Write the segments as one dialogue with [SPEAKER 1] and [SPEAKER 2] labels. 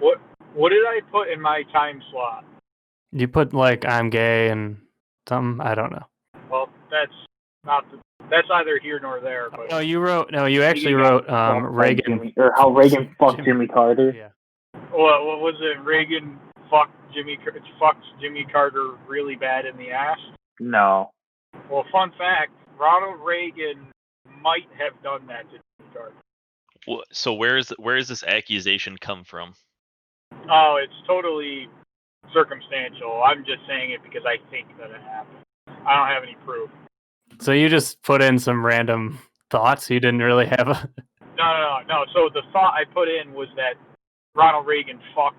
[SPEAKER 1] What did I put in my time slot?
[SPEAKER 2] You put like I'm gay and something. I don't know.
[SPEAKER 1] Well, that's not. That's neither here nor there. But
[SPEAKER 2] No, you wrote. No, you actually wrote Reagan
[SPEAKER 3] or how Reagan fucked Jimmy Carter.
[SPEAKER 2] Yeah.
[SPEAKER 1] what was it? Reagan fucked Jimmy Carter really bad in the ass.
[SPEAKER 3] No.
[SPEAKER 1] Well, fun fact: Ronald Reagan might have done that to Jimmy Carter.
[SPEAKER 4] So where is this accusation come from?
[SPEAKER 1] Oh, it's totally circumstantial. I'm just saying it because I think that it happened. I don't have any proof.
[SPEAKER 2] So you just put in some random thoughts. You didn't really have a.
[SPEAKER 1] No. So the thought I put in was that Ronald Reagan fucked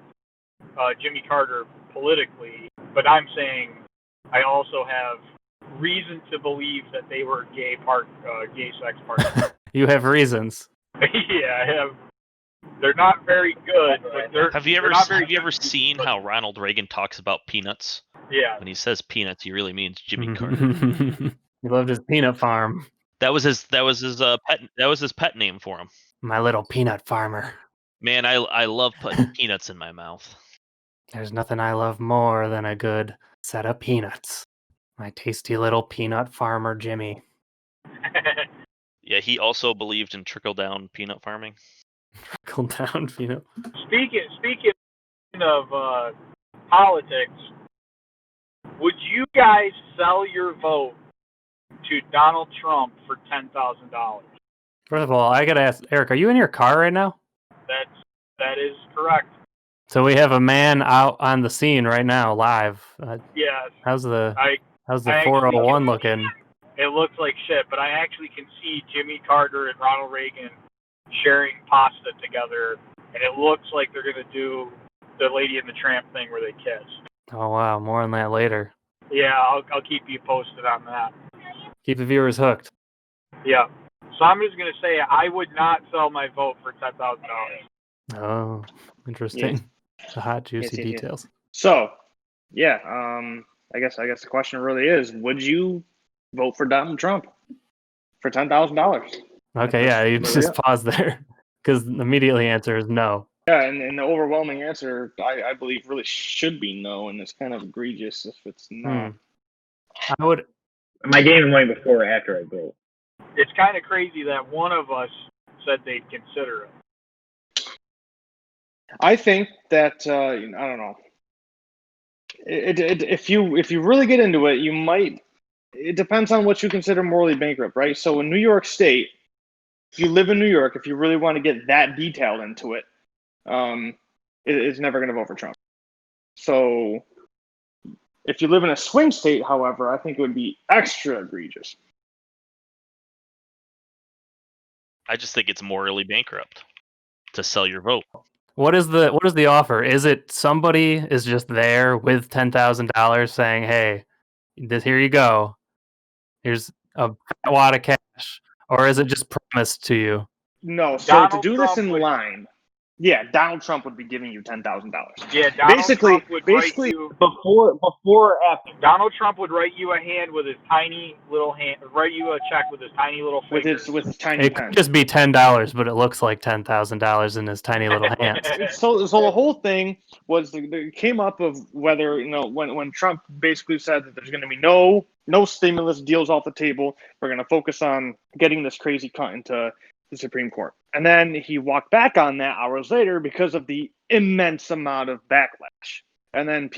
[SPEAKER 1] Jimmy Carter politically, but I'm saying I also have reason to believe that they were gay sex partners.
[SPEAKER 2] You have reasons.
[SPEAKER 1] Yeah, I have. They're not very good, but they're.
[SPEAKER 4] Have you ever seen how Ronald Reagan talks about peanuts?
[SPEAKER 1] Yeah.
[SPEAKER 4] When he says peanuts, he really means Jimmy Carter.
[SPEAKER 2] He loved his peanut farm.
[SPEAKER 4] That was his pet name for him.
[SPEAKER 2] My little peanut farmer.
[SPEAKER 4] Man, I love putting peanuts in my mouth.
[SPEAKER 2] There's nothing I love more than a good set of peanuts. My tasty little peanut farmer, Jimmy.
[SPEAKER 4] Yeah, he also believed in trickle-down peanut farming.
[SPEAKER 2] Trickle-down peanut.
[SPEAKER 1] Speaking of politics, would you guys sell your vote to Donald Trump for $10,000?
[SPEAKER 2] First of all, I gotta ask, Eric, are you in your car right now?
[SPEAKER 1] That is correct.
[SPEAKER 2] So we have a man out on the scene right now, live.
[SPEAKER 1] Yeah.
[SPEAKER 2] How's the
[SPEAKER 1] I
[SPEAKER 2] 401 looking?
[SPEAKER 1] It looks like shit, but I actually can see Jimmy Carter and Ronald Reagan sharing pasta together, and it looks like they're gonna do the Lady and the Tramp thing where they kiss.
[SPEAKER 2] Oh wow, more on that later.
[SPEAKER 1] Yeah, I'll keep you posted on that.
[SPEAKER 2] Keep the viewers hooked.
[SPEAKER 1] Yeah. So I'm just gonna say I would not sell my vote for $10,000.
[SPEAKER 2] Oh, interesting.
[SPEAKER 3] Yeah.
[SPEAKER 2] The hot, juicy details.
[SPEAKER 3] So, yeah, I guess the question really is: would you vote for Donald Trump for $10,000?
[SPEAKER 2] Okay, yeah, you just pause there because the immediately answer is no.
[SPEAKER 3] Yeah, and the overwhelming answer, I believe, really should be no, and it's kind of egregious if it's not.
[SPEAKER 2] I would.
[SPEAKER 5] Am I getting money before or after I vote?
[SPEAKER 1] It's kind of crazy that one of us said they'd consider it.
[SPEAKER 3] I think that I don't know. If you really get into it, you might. It depends on what you consider morally bankrupt, right? So in New York State, if you live in New York, if you really want to get that detailed into it, it's never going to vote for Trump. So if you live in a swing state, however, I think it would be extra egregious.
[SPEAKER 4] I just think it's morally bankrupt to sell your vote.
[SPEAKER 2] What is the offer? Is it somebody is just there with $10,000 saying, "Hey, here you go. Here's a wad of cash," or is it just promised to you?
[SPEAKER 3] No. So to do this in line, yeah, Donald Trump would be giving you $10,000.
[SPEAKER 1] Yeah, Donald Trump would write you
[SPEAKER 5] before or after.
[SPEAKER 1] Donald Trump would write you a hand with his tiny little hand. Write you a check with his tiny little finger.
[SPEAKER 3] With his tiny
[SPEAKER 2] It
[SPEAKER 3] pen.
[SPEAKER 2] could just be $10, but it looks like $10,000 in his tiny little hands.
[SPEAKER 3] So the whole thing was it came up of whether when Trump basically said that there's going to be no stimulus deals off the table. We're going to focus on getting this crazy cut into the Supreme Court. And then he walked back on that hours later because of the immense amount of backlash. And then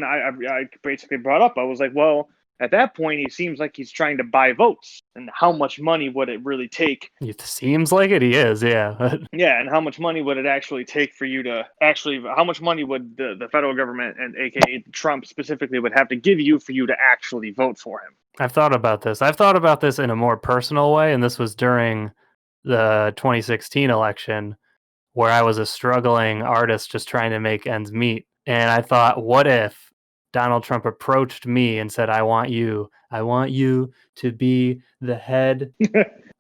[SPEAKER 3] I basically brought up, I was like, well, at that point, he seems like he's trying to buy votes. And how much money would it really take?
[SPEAKER 2] It seems like it. He is, yeah.
[SPEAKER 3] Yeah, and how much money would it actually take for you to how much money would the federal government, and aka Trump specifically, would have to give you for you to actually vote for him?
[SPEAKER 2] I've thought about this. I've thought about this in a more personal way, and this was during the 2016 election where I was a struggling artist just trying to make ends meet. And I thought, what if Donald Trump approached me and said, I want you to be the head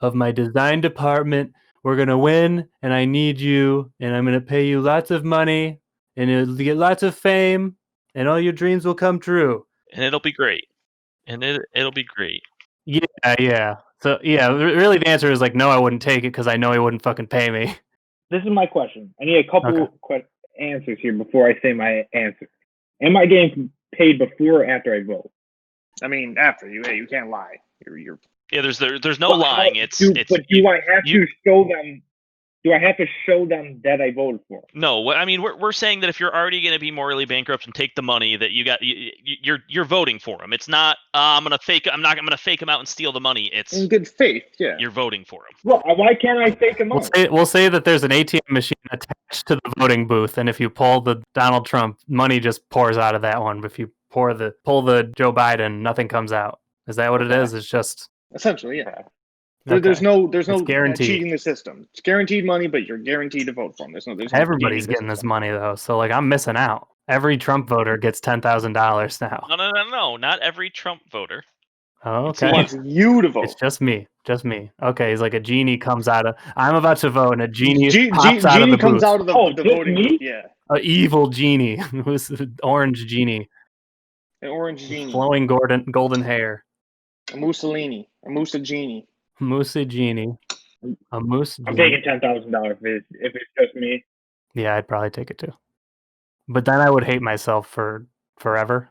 [SPEAKER 2] of my design department. We're going to win, and I need you, and I'm going to pay you lots of money, and you'll get lots of fame, and all your dreams will come true.
[SPEAKER 4] And it'll be great. It'll be great.
[SPEAKER 2] Yeah. So, yeah, really the answer is like, no, I wouldn't take it because I know he wouldn't fucking pay me.
[SPEAKER 5] This is my question. I need a couple answers here before I say my answer. Am I getting paid before or after I vote?
[SPEAKER 3] I mean, after you, hey, you can't lie. You're
[SPEAKER 4] Yeah, there's no lying.
[SPEAKER 5] But do I have to show them? Do I have to show them that I voted for?
[SPEAKER 4] No, I mean we're saying that if you're already going to be morally bankrupt and take the money that you got, you're voting for him. It's not I'm not gonna fake him out and steal the money. It's
[SPEAKER 3] in good faith, yeah.
[SPEAKER 4] you're voting for him.
[SPEAKER 5] Well, why can't I fake him out?
[SPEAKER 2] We'll say that there's an ATM machine attached to the voting booth, and if you pull the Donald Trump, money just pours out of that one. But if you pull the Joe Biden, nothing comes out. Is that what it is? It's just
[SPEAKER 3] essentially, yeah.
[SPEAKER 2] okay.
[SPEAKER 3] There's no
[SPEAKER 2] guaranteed.
[SPEAKER 3] cheating the system. It's guaranteed money, but you're guaranteed to vote for them. There's no
[SPEAKER 2] Everybody's getting this money though, so like I'm missing out. Every Trump voter gets $10,000 now.
[SPEAKER 4] No, not every Trump voter.
[SPEAKER 2] Oh,
[SPEAKER 3] He
[SPEAKER 2] okay.
[SPEAKER 3] wants you to vote.
[SPEAKER 2] It's just me. Okay, he's like a genie comes out of. I'm about to vote, and a genie pops out of the
[SPEAKER 3] comes
[SPEAKER 2] booth.
[SPEAKER 3] out of the voting booth. Yeah,
[SPEAKER 2] an evil genie, who's an orange genie,
[SPEAKER 3] an orange genie,
[SPEAKER 2] flowing golden hair,
[SPEAKER 3] a Mussolini, a Musa genie,
[SPEAKER 2] Musa genie, a moose.
[SPEAKER 5] I'm taking $10,000 if it's just me.
[SPEAKER 2] Yeah, I'd probably take it too. But then I would hate myself for forever.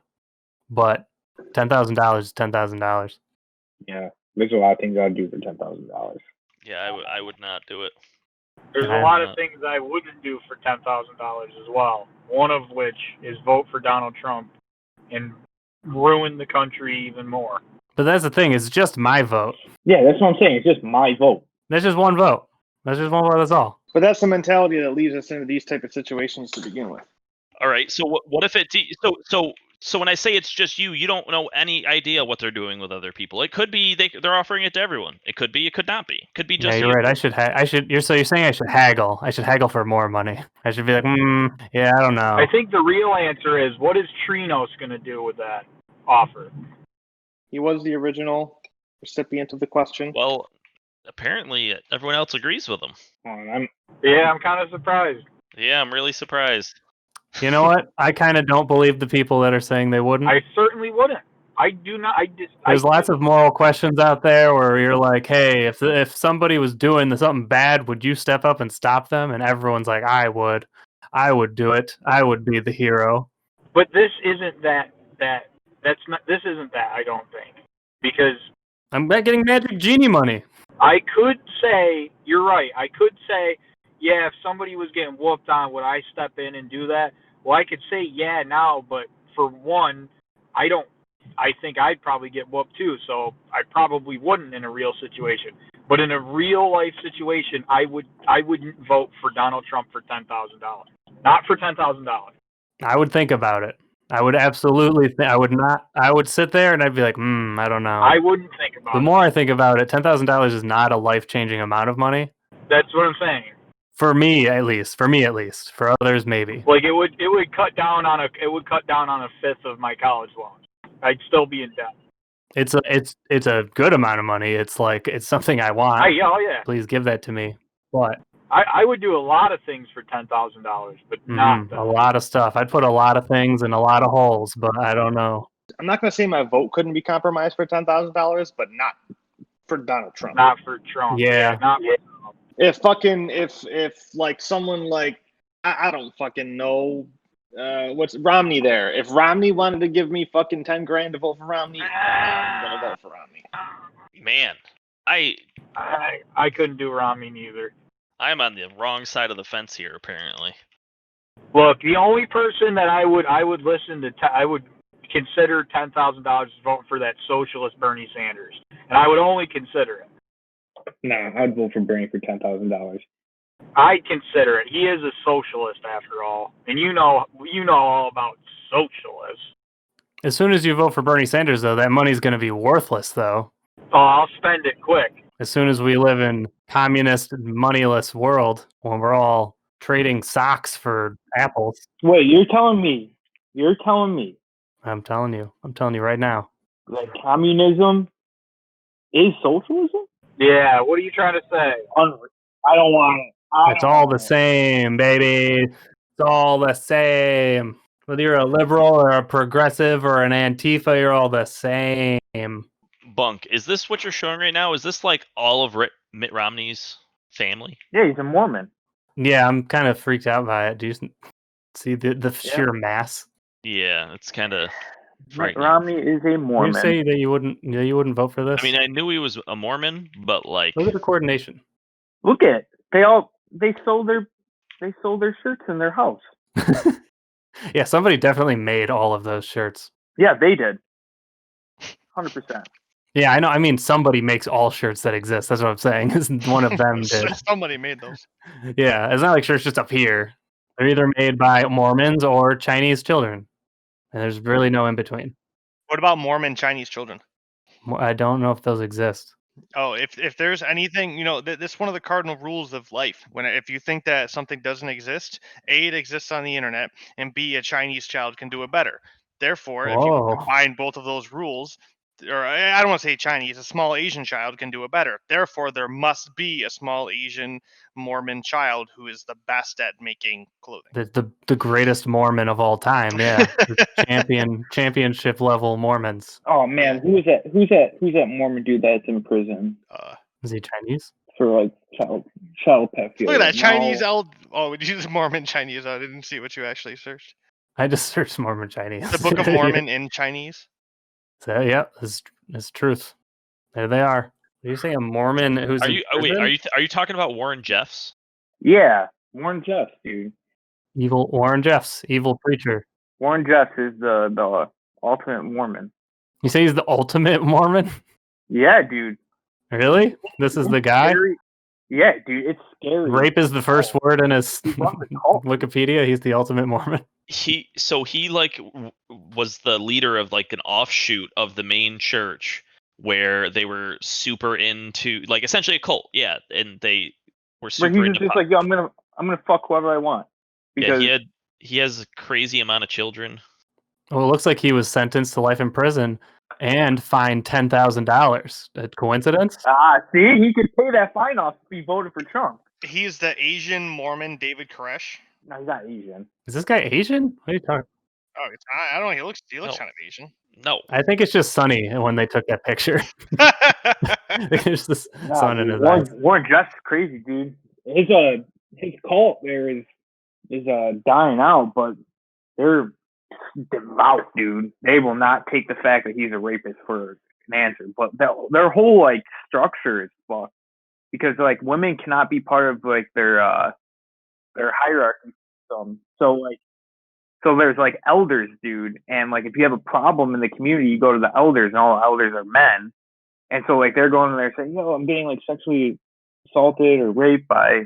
[SPEAKER 2] But $10,000 is $10,000.
[SPEAKER 5] Yeah, there's a lot of things I'd do for $10,000.
[SPEAKER 4] Yeah, I would not do it.
[SPEAKER 1] There's a lot of things I wouldn't do for $10,000 as well. One of which is vote for Donald Trump and ruin the country even more.
[SPEAKER 2] But that's the thing, it's just my vote.
[SPEAKER 5] Yeah, that's what I'm saying. It's just my vote.
[SPEAKER 2] That's just one vote. That's just one vote, that's all.
[SPEAKER 3] But that's the mentality that leads us into these type of situations to begin with.
[SPEAKER 4] All right, so what if it so when I say it's just you don't know any idea what they're doing with other people. It could be they're offering it to everyone. It could be, it could not be. It could be just
[SPEAKER 2] yeah, you're
[SPEAKER 4] you.
[SPEAKER 2] right. I should. You're saying I should haggle. I should haggle for more money. I should be like, yeah, I don't know.
[SPEAKER 1] I think the real answer is, what is Trinos going to do with that offer?
[SPEAKER 3] He was the original recipient of the question.
[SPEAKER 4] Well, apparently everyone else agrees with him.
[SPEAKER 1] I'm kind of surprised.
[SPEAKER 4] Yeah, I'm really surprised.
[SPEAKER 2] You know what? I kind of don't believe the people that are saying they wouldn't.
[SPEAKER 1] I certainly wouldn't. I do not.
[SPEAKER 2] There's lots of moral questions out there where you're like, hey, if somebody was doing something bad, would you step up and stop them? And everyone's like, I would do it. I would be the hero.
[SPEAKER 1] But this isn't that. This isn't that. I don't think, because
[SPEAKER 2] I'm getting magic genie money.
[SPEAKER 1] I could say you're right. I could say, yeah, if somebody was getting whooped on, would I step in and do that? Well, I could say yeah now, but for one, I think I'd probably get whooped too, so I probably wouldn't in a real situation. But in a real life situation, I wouldn't vote for Donald Trump for $10,000. Not for $10,000.
[SPEAKER 2] I would think about it. I would absolutely I would not. I would sit there and I'd be like, I don't know.
[SPEAKER 1] I wouldn't think about it.
[SPEAKER 2] The more I think about it, $10,000 is not a life-changing amount of money.
[SPEAKER 1] That's what I'm saying.
[SPEAKER 2] For me, at least. For others, maybe.
[SPEAKER 1] Like it would cut down on a fifth of my college loans. I'd still be in debt.
[SPEAKER 2] It's a good amount of money. It's like it's something I want.
[SPEAKER 1] Oh yeah.
[SPEAKER 2] Please give that to me. But
[SPEAKER 1] I would do a lot of things for $10,000, but not
[SPEAKER 2] a lot of stuff. I'd put a lot of things in a lot of holes, but I don't know.
[SPEAKER 3] I'm not going to say my vote couldn't be compromised for $10,000, but not for Donald Trump.
[SPEAKER 1] Not for Trump.
[SPEAKER 2] Yeah.
[SPEAKER 1] Not for Trump.
[SPEAKER 3] If like someone like I don't fucking know what's Romney there. If Romney wanted to give me fucking $10,000 to vote for Romney, I'm gonna vote for Romney.
[SPEAKER 4] Man,
[SPEAKER 1] I couldn't do Romney neither.
[SPEAKER 4] I'm on the wrong side of the fence here, apparently.
[SPEAKER 1] Look, the only person that I would listen to, I would consider $10,000 to vote for that socialist Bernie Sanders, and I would only consider it.
[SPEAKER 5] No, I'd vote for Bernie for $10,000.
[SPEAKER 1] I'd consider it. He is a socialist after all, and you know all about socialists.
[SPEAKER 2] As soon as you vote for Bernie Sanders, though, that money's going to be worthless, though.
[SPEAKER 1] Oh, I'll spend it quick.
[SPEAKER 2] As soon as we live in communist, moneyless world, when we're all trading socks for apples.
[SPEAKER 5] Wait, you're telling me
[SPEAKER 2] I'm telling you right now.
[SPEAKER 5] that communism is socialism?
[SPEAKER 1] Yeah, what are you trying to say?
[SPEAKER 5] I don't want it.
[SPEAKER 2] It's all the same, baby. It's all the same. Whether you're a liberal or a progressive or an Antifa, you're all the same.
[SPEAKER 4] Bunk, is this what you're showing right now? Is this like all of Mitt Romney's family?
[SPEAKER 5] Yeah, he's a Mormon.
[SPEAKER 2] Yeah, I'm kind of freaked out by it. See the sheer mass.
[SPEAKER 4] Yeah, it's kind of
[SPEAKER 6] Mitt
[SPEAKER 4] frightening.
[SPEAKER 6] Romney is a
[SPEAKER 2] You
[SPEAKER 6] Mormon.
[SPEAKER 2] say that you wouldn't vote for this?
[SPEAKER 4] I mean, I knew he was a Mormon, but like,
[SPEAKER 2] Look at the coordination.
[SPEAKER 6] Look at it. They sold their shirts in their house.
[SPEAKER 2] Yeah, somebody definitely made all of those shirts.
[SPEAKER 6] Yeah, they did. 100%.
[SPEAKER 2] Yeah, I know. I mean, somebody makes all shirts that exist. That's what I'm saying. Is one of them did.
[SPEAKER 3] Somebody made those.
[SPEAKER 2] Yeah, it's not like shirts just appear. They're either made by Mormons or Chinese children, and there's really no in between.
[SPEAKER 3] What about Mormon Chinese children?
[SPEAKER 2] I don't know if those exist.
[SPEAKER 3] Oh, if there's anything, this is one of the cardinal rules of life. If you think that something doesn't exist, A, it exists on the internet, and B, a Chinese child can do it better. Therefore, if you
[SPEAKER 2] Whoa.
[SPEAKER 3] combine both of those rules, or I don't want to say Chinese, a small Asian child can do it better. Therefore, there must be a small Asian Mormon child who is the best at making clothing.
[SPEAKER 2] The greatest Mormon of all time, yeah. The championship level Mormons.
[SPEAKER 6] Oh man, who's that Mormon dude that's in prison
[SPEAKER 2] Is he Chinese?
[SPEAKER 6] for like child pedophilia?
[SPEAKER 3] Look at that Chinese
[SPEAKER 6] No.
[SPEAKER 3] Oh, would you use Mormon Chinese? I didn't see what you actually searched.
[SPEAKER 2] I just searched Mormon Chinese.
[SPEAKER 3] The Book of Mormon in Chinese.
[SPEAKER 2] So yeah, it's truth. There they are. Did you say a Mormon who's
[SPEAKER 4] are
[SPEAKER 2] in
[SPEAKER 4] you? Oh wait,
[SPEAKER 2] prison?
[SPEAKER 4] are you talking about Warren Jeffs?
[SPEAKER 6] Yeah, Warren Jeffs, dude.
[SPEAKER 2] Evil Warren Jeffs, evil preacher.
[SPEAKER 6] Warren Jeffs is the ultimate Mormon.
[SPEAKER 2] You say he's the ultimate Mormon?
[SPEAKER 6] Yeah, dude.
[SPEAKER 2] Really? This is the guy?
[SPEAKER 6] Scary. Yeah, dude, it's scary.
[SPEAKER 2] Rape is the first word in his
[SPEAKER 6] He's on the cult.
[SPEAKER 2] Wikipedia. He's the ultimate Mormon.
[SPEAKER 4] He like was the leader of like an offshoot of the main church where they were super into like essentially a cult. Yeah, and they were
[SPEAKER 6] But
[SPEAKER 4] super
[SPEAKER 6] he's
[SPEAKER 4] into
[SPEAKER 6] just like, yo, I'm gonna fuck whoever I want. Because
[SPEAKER 4] yeah, he has a crazy amount of children.
[SPEAKER 2] Well, it looks like he was sentenced to life in prison and fined $10,000. A coincidence?
[SPEAKER 6] see, he could pay that fine off if he voted for Trump.
[SPEAKER 3] He's the Asian Mormon David Koresh.
[SPEAKER 6] No, he's not Asian.
[SPEAKER 2] Is this guy Asian? What are you talking?
[SPEAKER 3] Oh, I don't know. He looks
[SPEAKER 4] No.
[SPEAKER 3] kind of Asian.
[SPEAKER 4] No,
[SPEAKER 2] I think it's just Sunny when they took that picture. There's this sun in his eyes.
[SPEAKER 6] Warren Jeffs is crazy, dude. His cult there is dying out, but they're devout, dude. They will not take the fact that he's a rapist for an answer. But their whole like structure is fucked because like women cannot be part of like their hierarchy system. So there's like elders, dude, and like if you have a problem in the community, you go to the elders, and all the elders are men. And so like they're going in there saying, "Yo, I'm getting like sexually assaulted or raped by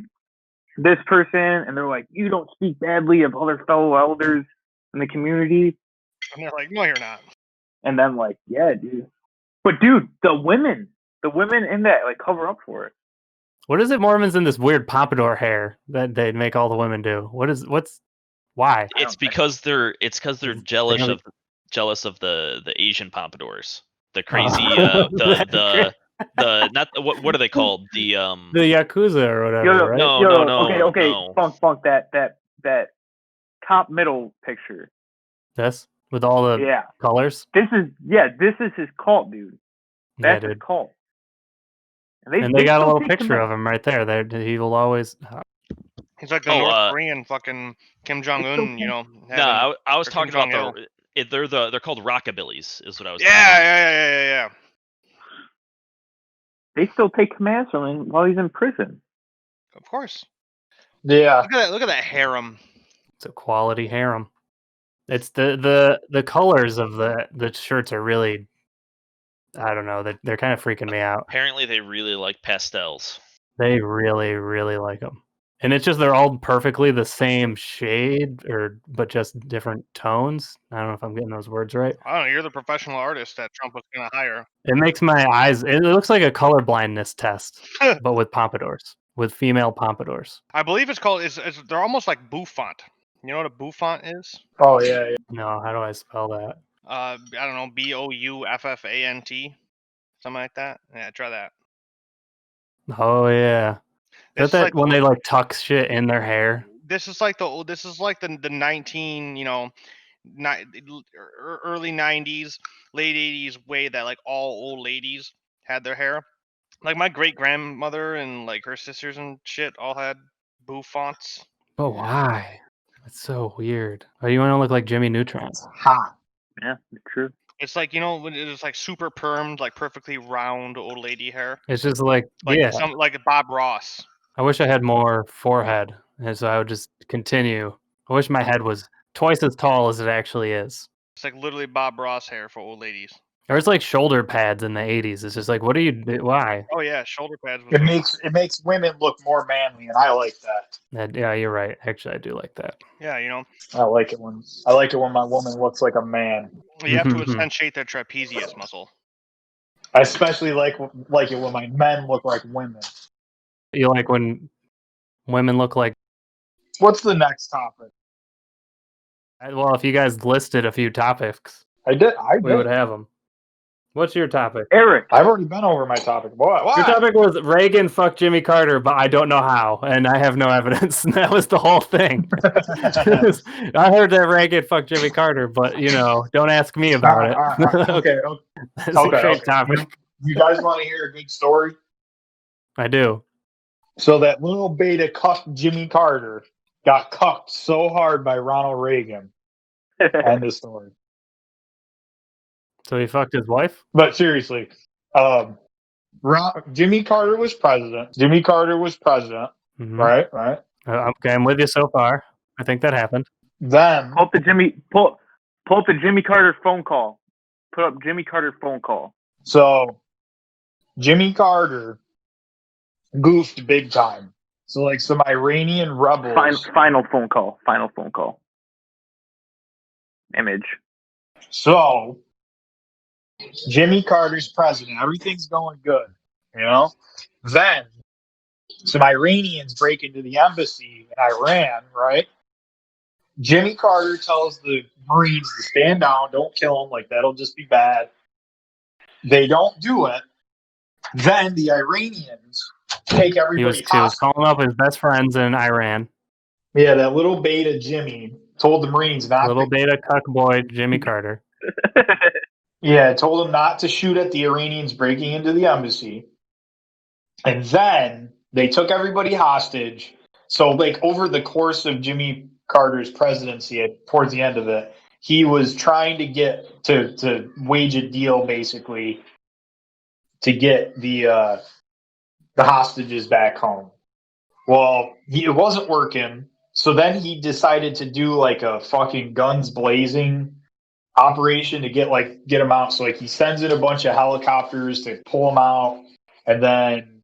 [SPEAKER 6] this person," and they're like, "You don't speak badly of other fellow elders in the community."
[SPEAKER 3] And they're like, no, you're not.
[SPEAKER 6] And then like, yeah, dude. But dude, the women in that like cover up for it.
[SPEAKER 2] What is it, Mormons in this weird pompadour hair that they make all the women do? Why?
[SPEAKER 4] it's because they're jealous
[SPEAKER 2] Damn.
[SPEAKER 4] of the Asian pompadours. The crazy
[SPEAKER 2] Oh.
[SPEAKER 4] the not what are they called? The
[SPEAKER 2] The Yakuza or whatever,
[SPEAKER 6] Yo,
[SPEAKER 2] right?
[SPEAKER 4] No.
[SPEAKER 6] Okay,
[SPEAKER 4] no.
[SPEAKER 6] Funk, that top middle picture.
[SPEAKER 2] This with all the
[SPEAKER 6] Yeah,
[SPEAKER 2] colors.
[SPEAKER 6] this is his cult, dude.
[SPEAKER 2] Yeah,
[SPEAKER 6] That's his
[SPEAKER 2] dude.
[SPEAKER 6] cult.
[SPEAKER 2] And they got a
[SPEAKER 6] still
[SPEAKER 2] little
[SPEAKER 6] take
[SPEAKER 2] picture
[SPEAKER 6] him
[SPEAKER 2] of him right there. He will always.
[SPEAKER 3] He's like the
[SPEAKER 4] Oh,
[SPEAKER 3] North Korean fucking Kim Jong Un,
[SPEAKER 4] No,
[SPEAKER 3] having-
[SPEAKER 4] I was
[SPEAKER 3] or
[SPEAKER 4] talking
[SPEAKER 3] Kim
[SPEAKER 4] about they're called rockabillys is what I was.
[SPEAKER 3] Yeah.
[SPEAKER 6] They still take commands from him while he's in prison.
[SPEAKER 3] Of course.
[SPEAKER 1] Yeah.
[SPEAKER 3] Look at that harem.
[SPEAKER 2] It's a quality harem. It's the colors of the shirts are really. I don't know. They're kind of freaking me out.
[SPEAKER 4] Apparently, they really like pastels.
[SPEAKER 2] They really, really like them. And it's just they're all perfectly the same shade, but just different tones. I don't know if I'm getting those words right.
[SPEAKER 3] I don't know. You're the professional artist that Trump was going to hire.
[SPEAKER 2] It makes my eyes. It looks like a color blindness test, but with pompadours, with female pompadours.
[SPEAKER 3] I believe it's called. They're almost like bouffant. You know what a bouffant is?
[SPEAKER 1] Oh yeah.
[SPEAKER 2] No, how do I spell that?
[SPEAKER 3] I don't know. BOUFFANT, something like that. Yeah, try that.
[SPEAKER 2] Oh yeah,
[SPEAKER 3] This
[SPEAKER 2] is that
[SPEAKER 3] is like
[SPEAKER 2] when they like tuck shit in their hair?
[SPEAKER 3] This is like the 19 early 90s, late 80s way that like all old ladies had their hair. Like my great grandmother and like her sisters and shit all had bouffants.
[SPEAKER 2] But why? That's so weird. Oh, you want to look like Jimmy Neutron?
[SPEAKER 7] That's hot.
[SPEAKER 6] Yeah, true.
[SPEAKER 3] It's like, when it's like super permed, like perfectly round old lady hair.
[SPEAKER 2] It's just like
[SPEAKER 3] Like
[SPEAKER 2] yeah.
[SPEAKER 3] like Bob Ross.
[SPEAKER 2] I wish I had more forehead, and so I would just continue. I wish my head was twice as tall as it actually is.
[SPEAKER 3] It's like literally Bob Ross hair for old ladies.
[SPEAKER 2] Or it's like shoulder pads in the 80s. It's just like, what are you? Why?
[SPEAKER 3] Oh yeah, shoulder pads.
[SPEAKER 7] It makes women look more manly, and I like that.
[SPEAKER 2] Yeah, you're right. Actually, I do like that.
[SPEAKER 3] Yeah,
[SPEAKER 7] I like it when my woman looks like a man.
[SPEAKER 3] you have to accentuate their trapezius muscle.
[SPEAKER 7] I especially like it when my men look like women.
[SPEAKER 2] You like when women look like?
[SPEAKER 7] What's the next topic?
[SPEAKER 2] Well, if you guys listed a few topics,
[SPEAKER 7] I did.
[SPEAKER 2] we would have them. What's your topic?
[SPEAKER 6] Eric.
[SPEAKER 7] I've already been over my topic. What?
[SPEAKER 2] Your topic was Reagan fucked Jimmy Carter, but I don't know how, and I have no evidence. And that was the whole thing. I heard that Reagan fucked Jimmy Carter, but don't ask me about it.
[SPEAKER 7] All right. Okay.
[SPEAKER 2] That's a great topic.
[SPEAKER 7] You guys want to hear a good story?
[SPEAKER 2] I do.
[SPEAKER 7] So that little beta cucked Jimmy Carter got cucked so hard by Ronald Reagan. End of story.
[SPEAKER 2] So he fucked his wife?
[SPEAKER 7] But seriously, Jimmy Carter was president.
[SPEAKER 2] Mm-hmm.
[SPEAKER 7] Right.
[SPEAKER 2] Okay, I'm with you so far. I think that happened.
[SPEAKER 7] Then
[SPEAKER 6] Pull up the Jimmy Carter phone call. Put up Jimmy Carter phone call.
[SPEAKER 7] So Jimmy Carter goofed big time. So like some Iranian rebels.
[SPEAKER 6] Final phone call. Image.
[SPEAKER 7] So Jimmy Carter's president. Everything's going good, Then some Iranians break into the embassy in Iran, right? Jimmy Carter tells the Marines to stand down, don't kill him, like that'll just be bad. They don't do it. Then the Iranians take everybody
[SPEAKER 2] He was calling up his best friends in Iran.
[SPEAKER 7] Yeah, that little beta Jimmy told the Marines not
[SPEAKER 2] little beta cuck boy Jimmy Carter.
[SPEAKER 7] Yeah, told them not to shoot at the Iranians breaking into the embassy. And then they took everybody hostage. So, like, over the course of Jimmy Carter's presidency, towards the end of it, he was trying to get to wage a deal, basically, to get the hostages back home. Well, it wasn't working. So then he decided to do, like, a fucking guns blazing operation to get them out. So like he sends in a bunch of helicopters to pull them out, and then,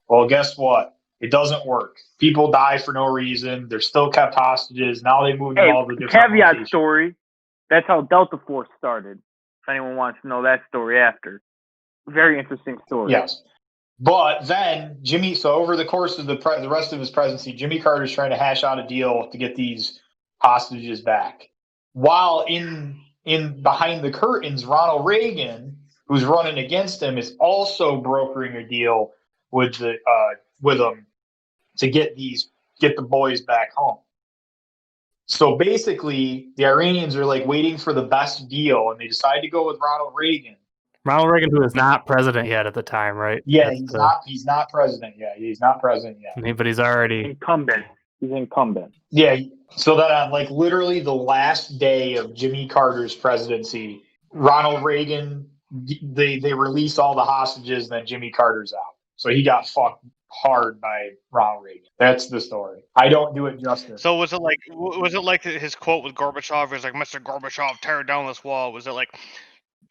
[SPEAKER 7] well, guess what? It doesn't work. People die for no reason. They're still kept hostages. Now they move to all the different
[SPEAKER 6] caveat
[SPEAKER 7] locations.
[SPEAKER 6] Story. That's how Delta Force started. If anyone wants to know that story after, very interesting story.
[SPEAKER 7] Yes, but then so over the course of the rest of his presidency, Jimmy Carter's trying to hash out a deal to get these hostages back, while in behind the curtains, Ronald Reagan, who's running against him, is also brokering a deal with them to get the boys back home. So basically, the Iranians are like waiting for the best deal, and they decide to go with Ronald Reagan.
[SPEAKER 2] Ronald Reagan, who is not president yet at the time, right?
[SPEAKER 7] Yeah, he's not president yet. He's not president yet.
[SPEAKER 2] But he's already
[SPEAKER 6] incumbent. He's incumbent.
[SPEAKER 7] Yeah. So that on like literally the last day of Jimmy Carter's presidency, Ronald Reagan, they release all the hostages, and then Jimmy Carter's out. So he got fucked hard by Ronald Reagan. That's the story. I don't do it justice.
[SPEAKER 3] So was it like his quote with Gorbachev? It was like, Mr. Gorbachev, tear down this wall. Was it like,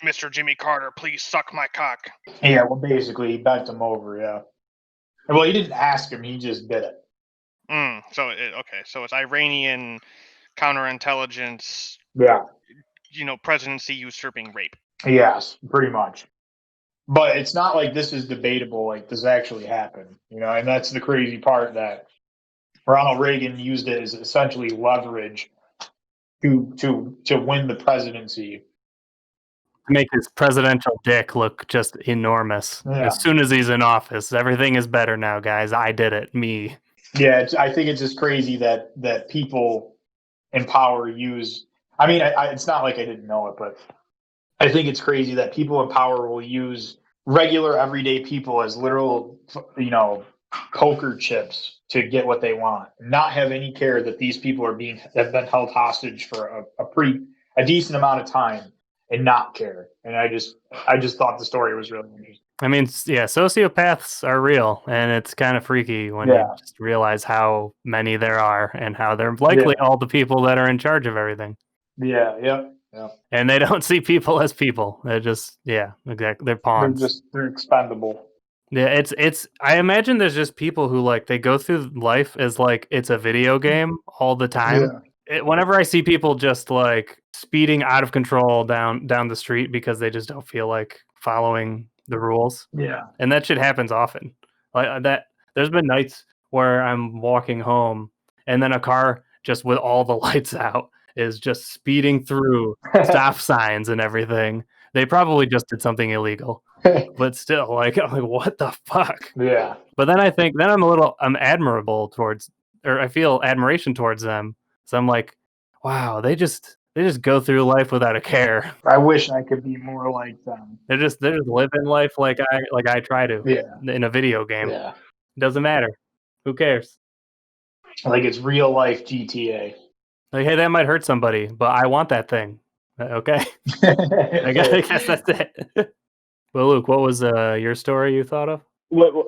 [SPEAKER 3] Mr. Jimmy Carter, please suck my cock?
[SPEAKER 7] Yeah, well, basically he bent him over. Yeah. Well, he didn't ask him; he just did it.
[SPEAKER 3] So it's Iranian counterintelligence.
[SPEAKER 7] Yeah.
[SPEAKER 3] Presidency usurping rape.
[SPEAKER 7] Yes, pretty much. But it's not like this is debatable. Like this actually happened, and that's the crazy part, that Ronald Reagan used it as essentially leverage to win the presidency.
[SPEAKER 2] Make his presidential dick look just enormous.
[SPEAKER 7] Yeah.
[SPEAKER 2] As soon as he's in office, everything is better now, guys. I did it. Me.
[SPEAKER 7] Yeah, I think it's just crazy that people in power use. I mean, it's not like I didn't know it, but I think it's crazy that people in power will use regular, everyday people as literal, poker chips to get what they want, not have any care that these people have been held hostage for a decent amount of time, and not care. And I just thought the story was really interesting.
[SPEAKER 2] I mean, yeah, sociopaths are real, and it's kind of freaky when you just realize how many there are and how they're likely all the people that are in charge of everything.
[SPEAKER 7] Yeah.
[SPEAKER 2] And they don't see people as people. They're just, exactly. They're pawns.
[SPEAKER 7] They're expendable.
[SPEAKER 2] Yeah, it's. I imagine there's just people who like they go through life as like it's a video game all the time. Whenever I see people just like speeding out of control down the street because they just don't feel like following the rules.
[SPEAKER 7] Yeah.
[SPEAKER 2] And that shit happens often. Like that. There's been nights where I'm walking home and then a car just with all the lights out is just speeding through stop signs and everything. They probably just did something illegal, but still, like, I'm like, what the fuck?
[SPEAKER 7] Yeah.
[SPEAKER 2] But then I'm admirable towards, or I feel admiration towards them. So I'm like, wow, they just go through life without a care.
[SPEAKER 7] I wish I could be more like them.
[SPEAKER 2] They're just living life like I try to in a video game.
[SPEAKER 7] Yeah.
[SPEAKER 2] It doesn't matter. Who cares?
[SPEAKER 7] Like it's real life GTA.
[SPEAKER 2] Like, hey, that might hurt somebody, but I want that thing. Okay. I guess that's it. Well, Luke, what was your story you thought of?
[SPEAKER 6] What?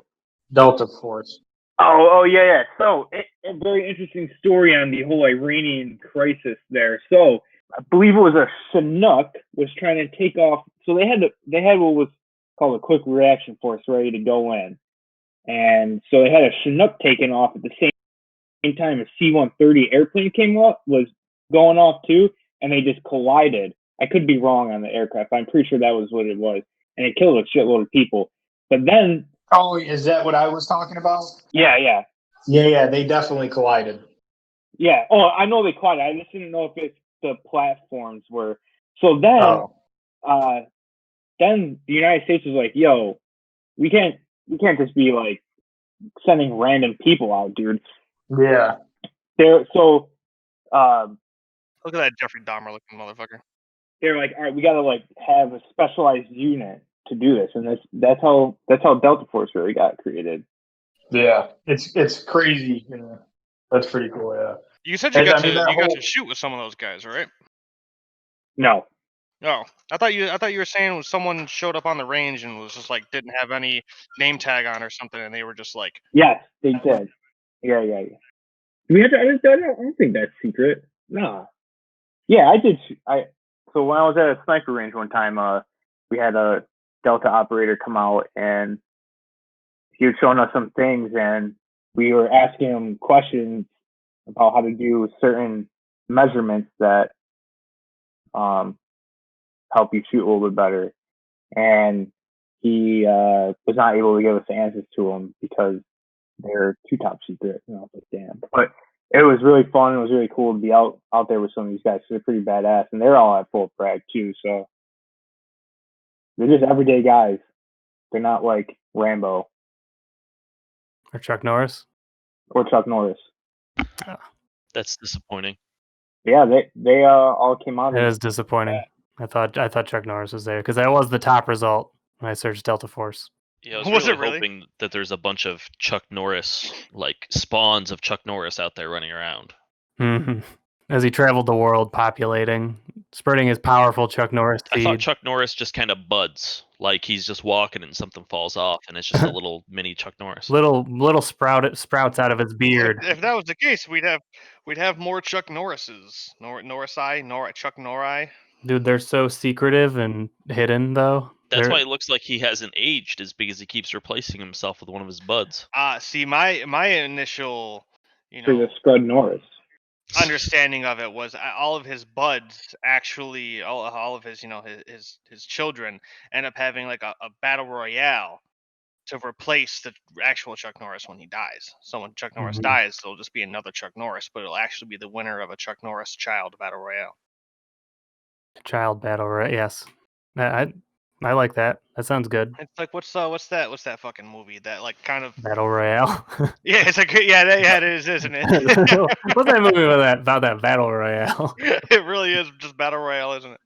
[SPEAKER 7] Delta Force.
[SPEAKER 6] Oh, yeah. So, a very interesting story on the whole Iranian crisis there. So, I believe it was a Chinook was trying to take off. So they had what was called a quick reaction force ready to go in, and so they had a Chinook taking off at the same time a C-130 airplane was going off too, and they just collided. I could be wrong on the aircraft. I'm pretty sure that was what it was, and it killed a shitload of people. But then,
[SPEAKER 7] oh, is that what I was talking about?
[SPEAKER 6] Yeah.
[SPEAKER 7] They definitely collided.
[SPEAKER 6] Yeah. Oh, I know they collided. I just didn't know if it's the platforms were. So then, then the United States was like, "Yo, we can't just be like sending random people out, dude."
[SPEAKER 7] Yeah.
[SPEAKER 6] So
[SPEAKER 8] look at that Jeffrey Dahmer looking motherfucker.
[SPEAKER 6] They're like, all right, we gotta like have a specialized unit to do this, and that's how Delta Force really got created.
[SPEAKER 7] Yeah, it's crazy. Yeah. That's pretty cool. Yeah.
[SPEAKER 8] You said you got to shoot with some of those guys, right?
[SPEAKER 6] No.
[SPEAKER 8] Oh, I thought you were saying someone showed up on the range and was just like didn't have any name tag on or something, and they were just like.
[SPEAKER 6] Yes, they did. Yeah. We had to. I don't think that's secret. No. Yeah, I did. So when I was at a sniper range one time, we had a Delta operator come out and he was showing us some things, and we were asking him questions about how to do certain measurements that help you shoot a little bit better. And he was not able to give us the answers to them because they're too top secret. And I was like, damn. But it was really fun. It was really cool to be out there with some of these guys. They're pretty badass, and they're all at full frag too. So they're just everyday guys. They're not like Rambo
[SPEAKER 2] or Chuck Norris.
[SPEAKER 4] Oh, that's disappointing.
[SPEAKER 6] Yeah, they all came out.
[SPEAKER 2] It is disappointing. I thought Chuck Norris was there because that was the top result when I searched Delta Force.
[SPEAKER 4] Yeah, I was really hoping that there's a bunch of Chuck Norris, like spawns of Chuck Norris out there running around.
[SPEAKER 2] Mm-hmm. As he traveled the world populating, spreading his powerful Chuck Norris feed.
[SPEAKER 4] I thought Chuck Norris just kind of buds, like he's just walking and something falls off and it's just a little mini Chuck Norris.
[SPEAKER 2] Little sprouts out of his beard.
[SPEAKER 8] If that was the case, we'd have more Chuck Norrises. Chuck Norri.
[SPEAKER 2] Dude, they're so secretive and hidden though.
[SPEAKER 4] That's why it looks like he hasn't aged, is because he keeps replacing himself with one of his buds.
[SPEAKER 8] See, my initial,
[SPEAKER 6] the Scud Norris
[SPEAKER 8] understanding of it was all of his buds actually, all of his, his children end up having like a battle royale to replace the actual Chuck Norris when he dies. So when Chuck Norris dies, there'll just be another Chuck Norris, but it'll actually be the winner of a Chuck Norris child battle royale.
[SPEAKER 2] Child battle royale, yes. I like that. That sounds good.
[SPEAKER 8] It's like what's that fucking movie that like kind of
[SPEAKER 2] Battle Royale?
[SPEAKER 8] Yeah, it's like it is, isn't it?
[SPEAKER 2] What's that movie about that Battle Royale?
[SPEAKER 8] It really is just Battle Royale, isn't it?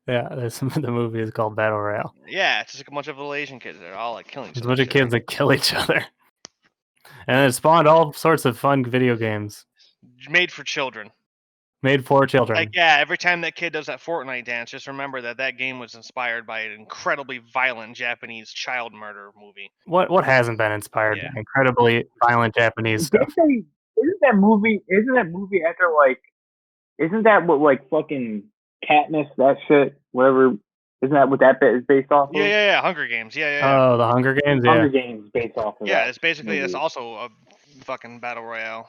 [SPEAKER 2] Yeah, the movie is called Battle Royale.
[SPEAKER 8] Yeah, it's just like a bunch of little Asian kids. They're all like killing each other.
[SPEAKER 2] It's a bunch of kids that kill each other. And it spawned all sorts of fun video games
[SPEAKER 8] Made for children.
[SPEAKER 2] made for children.
[SPEAKER 8] Like, yeah, every time that kid does that Fortnite dance, just remember that game was inspired by an incredibly violent Japanese child murder movie.
[SPEAKER 2] What hasn't been inspired
[SPEAKER 8] Yeah.
[SPEAKER 2] by incredibly violent Japanese stuff?
[SPEAKER 6] Isn't that movie after like? Isn't that what like fucking Katniss, that shit, whatever? Isn't that what that bit is based off of?
[SPEAKER 8] Yeah. Hunger Games. Yeah.
[SPEAKER 2] Oh, the Hunger Games, yeah.
[SPEAKER 6] Hunger Games based off of
[SPEAKER 8] Yeah,
[SPEAKER 6] that.
[SPEAKER 8] it's basically it's
[SPEAKER 6] movie.
[SPEAKER 8] also a fucking battle royale.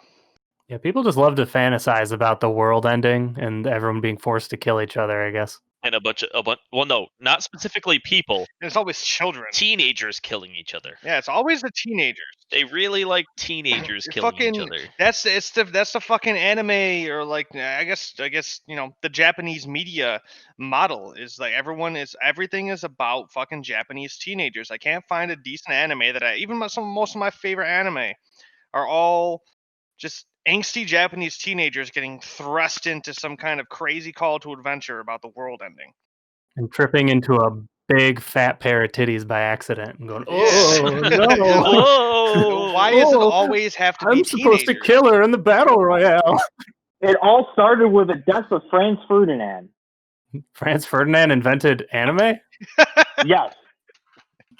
[SPEAKER 2] Yeah, people just love to fantasize about the world ending and everyone being forced to kill each other, I guess.
[SPEAKER 4] And a bunch. Well, no, not specifically people.
[SPEAKER 8] And it's always children.
[SPEAKER 4] Teenagers killing each other.
[SPEAKER 8] Yeah, it's always the teenagers.
[SPEAKER 4] They really like teenagers killing each other.
[SPEAKER 8] That's the fucking anime, or like I guess the Japanese media model is like everything is about fucking Japanese teenagers. I can't find a decent anime that most of my favorite anime are all just angsty Japanese teenagers getting thrust into some kind of crazy call to adventure about the world ending.
[SPEAKER 2] And tripping into a big fat pair of titties by accident and going,
[SPEAKER 8] Yes.
[SPEAKER 2] oh, no.
[SPEAKER 4] Oh,
[SPEAKER 8] Why does it always have to be
[SPEAKER 2] I'm supposed to
[SPEAKER 8] teenagers?
[SPEAKER 2] kill her in the battle royale.
[SPEAKER 6] It all started with the death of Franz Ferdinand.
[SPEAKER 2] Franz Ferdinand invented anime?
[SPEAKER 6] Yes.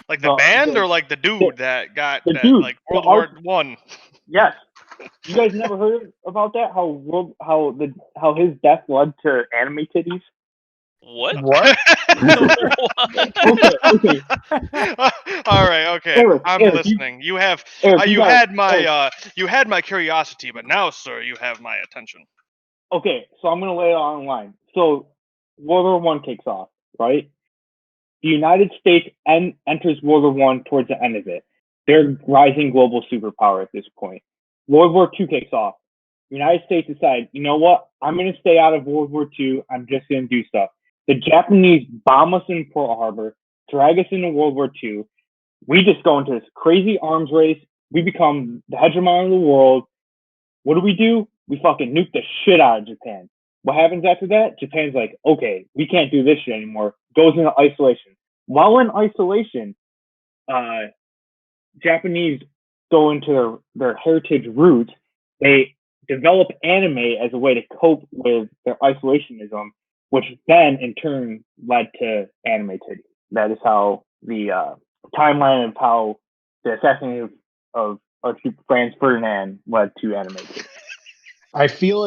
[SPEAKER 8] Like the band, or like the dude that got
[SPEAKER 6] the
[SPEAKER 8] that,
[SPEAKER 6] dude,
[SPEAKER 8] like
[SPEAKER 6] the
[SPEAKER 8] World War
[SPEAKER 6] art-
[SPEAKER 8] One?
[SPEAKER 6] Yes. You guys never heard about that? How his death led to anime titties?
[SPEAKER 4] what?
[SPEAKER 2] What?
[SPEAKER 6] Okay.
[SPEAKER 8] All right, okay.
[SPEAKER 6] Eric,
[SPEAKER 8] I'm
[SPEAKER 6] Eric,
[SPEAKER 8] listening. You have
[SPEAKER 6] Eric,
[SPEAKER 8] you
[SPEAKER 6] gotta-
[SPEAKER 8] had my curiosity, but now, sir, you have my attention.
[SPEAKER 6] Okay, so I'm gonna lay it on line. So World War One kicks off, right? The United States enters World War One towards the end of it. They're rising global superpower at this point. World War Two kicks off. The United States decide, you know what? I'm gonna stay out of World War Two. I'm just gonna do stuff. The Japanese bomb us in Pearl Harbor, drag us into World War Two. We just go into this crazy arms race. We become the hegemon of the world. What do? We fucking nuke the shit out of Japan. What happens after that? Japan's like, okay, we can't do this shit anymore. Goes into isolation. While in isolation, Japanese go into their heritage roots. They develop anime as a way to cope with their isolationism, which then in turn led to anime titties. That is how the timeline of how the assassination of Archduke Franz Ferdinand led to anime titties.
[SPEAKER 7] I feel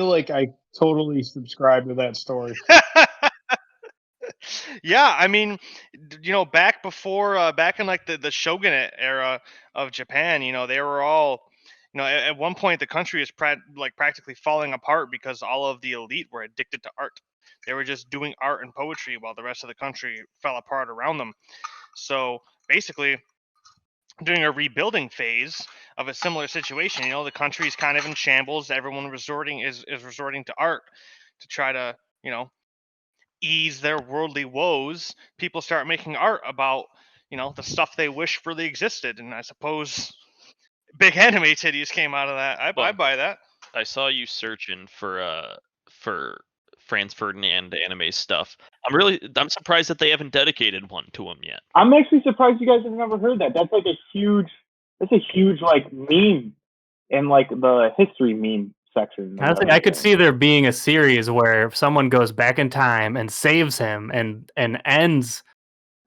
[SPEAKER 7] like I totally subscribe to that story.
[SPEAKER 8] Yeah, I mean, back in like the shogunate era of Japan, they were all, at one point the country is practically falling apart because all of the elite were addicted to art. They were just doing art and poetry while the rest of the country fell apart around them. So basically, during a rebuilding phase of a similar situation, the country is kind of in shambles. Everyone resorting to art to try to, ease their worldly woes. People start making art about, the stuff they wish really existed, and I suppose big anime titties came out of that. I buy that.
[SPEAKER 4] I saw you searching for Franz Ferdinand anime stuff. I'm surprised that they haven't dedicated one to him yet.
[SPEAKER 6] I'm actually surprised you guys have never heard that. That's a huge like meme in like the history meme section.
[SPEAKER 2] Honestly, I could see there being a series where someone goes back in time and saves him and ends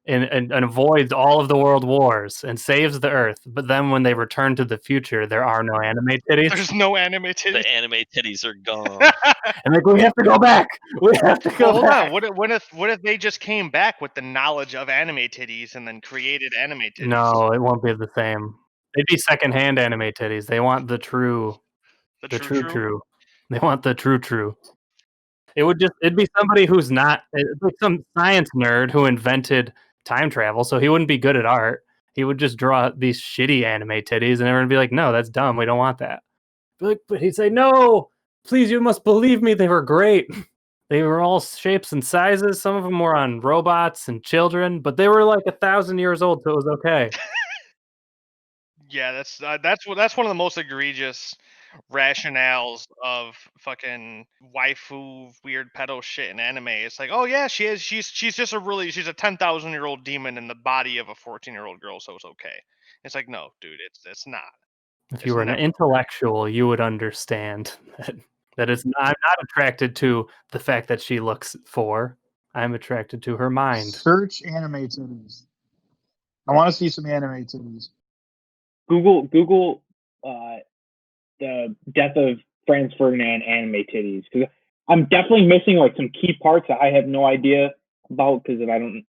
[SPEAKER 2] and avoids all of the world wars and saves the Earth. But then when they return to the future, there are no anime titties.
[SPEAKER 8] There's no anime titties.
[SPEAKER 4] The anime titties are gone.
[SPEAKER 2] And like, we have to go back. We have to go
[SPEAKER 8] Hold
[SPEAKER 2] back.
[SPEAKER 8] on. What if they just came back with the knowledge of anime titties and then created anime titties?
[SPEAKER 2] No, it won't be the same. They'd be secondhand anime titties. They want the true. The true. They want the true. It'd be somebody who's not, it's like some science nerd who invented time travel, so he wouldn't be good at art. He would just draw these shitty anime titties, and everyone would be like, "No, that's dumb. We don't want that." But he'd say, "No, please, you must believe me. They were great. They were all shapes and sizes. Some of them were on robots and children, but they were like 1,000 years old, so it was okay."
[SPEAKER 8] Yeah, that's one of the most egregious rationales of fucking waifu weird pedo shit in anime. It's like, oh yeah, she's just she's a 10,000-year-old demon in the body of a 14-year-old girl, so it's okay. It's like, no, dude, it's not.
[SPEAKER 2] If you were an
[SPEAKER 8] never-
[SPEAKER 2] intellectual, you would understand that I'm not attracted to the fact that she looks 4. I'm attracted to her mind.
[SPEAKER 7] Search anime titties. I want to see some anime titties.
[SPEAKER 6] Google the death of Franz Ferdinand anime titties, because I'm definitely missing like some key parts that I have no idea about because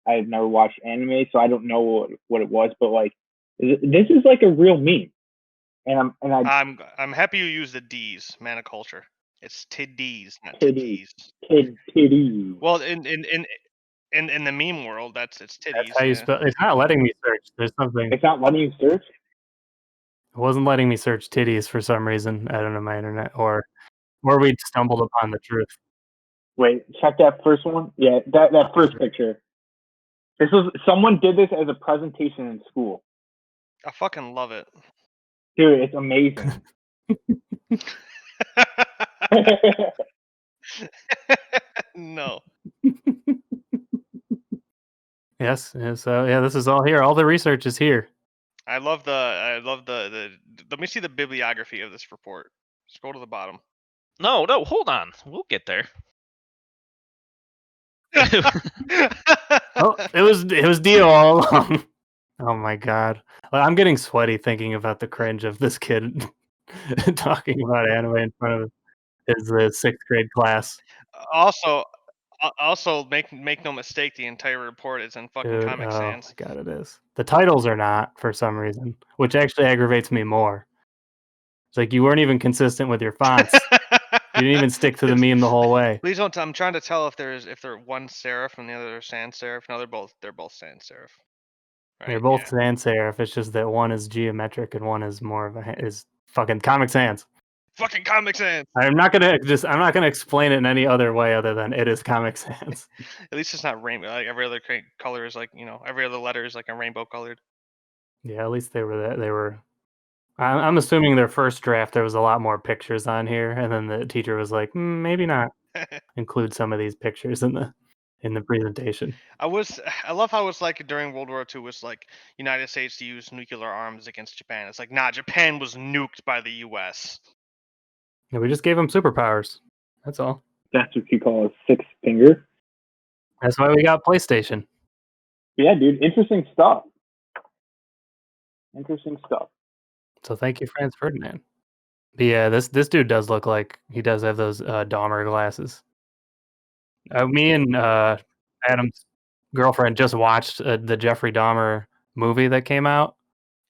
[SPEAKER 6] I've never watched anime, so I don't know what it was. But like, this is like a real meme, and
[SPEAKER 8] I'm happy you use the D's, man of culture. It's Tiddies, not
[SPEAKER 6] Tiddies.
[SPEAKER 8] Tiddies.
[SPEAKER 6] titties.
[SPEAKER 8] Well, in the meme world, it's Tiddies.
[SPEAKER 2] That's how you spell. It's not letting me search. There's something.
[SPEAKER 6] It's not letting you search.
[SPEAKER 2] It wasn't letting me search titties for some reason. I don't know, my internet, or we stumbled upon the truth.
[SPEAKER 6] Wait, check that first one. Yeah, that first picture. Someone did this as a presentation in school.
[SPEAKER 8] I fucking love it.
[SPEAKER 6] Dude, it's amazing.
[SPEAKER 8] No.
[SPEAKER 2] Yes. So yeah, this is all here. All the research is here.
[SPEAKER 8] I love the let me see the bibliography of this report. Scroll to the bottom.
[SPEAKER 4] No, hold on. We'll get there.
[SPEAKER 2] Oh, it was Dio all along. Oh my god, I'm getting sweaty thinking about the cringe of this kid talking about anime in front of his 6th grade class.
[SPEAKER 8] Also, make no mistake, the entire report is in fucking
[SPEAKER 2] Dude,
[SPEAKER 8] Comic
[SPEAKER 2] oh
[SPEAKER 8] Sans.
[SPEAKER 2] my god, it is. The titles are not for some reason, which actually aggravates me more. It's like you weren't even consistent with your fonts. You didn't even stick to the meme the whole way.
[SPEAKER 8] Please don't. I'm trying to tell if they're one serif and the other sans serif. No, they're both sans serif. Right,
[SPEAKER 2] They're both sans serif. It's just that one is geometric and one is more of is fucking Comic Sans.
[SPEAKER 8] Fucking Comic Sans.
[SPEAKER 2] I'm not gonna explain it in any other way other than it is Comic Sans.
[SPEAKER 8] At least it's not rainbow. Like every other color is like every other letter is like a rainbow colored.
[SPEAKER 2] Yeah, at least they were. I'm assuming their first draft there was a lot more pictures on here, and then the teacher was like, maybe not include some of these pictures in the presentation.
[SPEAKER 8] I love how it's like during World War II was like United States to use nuclear arms against Japan. It's like, nah, Japan was nuked by the US.
[SPEAKER 2] Yeah, we just gave them superpowers. That's all.
[SPEAKER 6] That's what you call a 6th finger.
[SPEAKER 2] That's why we got PlayStation.
[SPEAKER 6] Yeah, dude, interesting stuff.
[SPEAKER 2] So thank you, Franz Ferdinand. But yeah, this dude does look like he does have those Dahmer glasses. Me and Adam's girlfriend just watched the Jeffrey Dahmer movie that came out.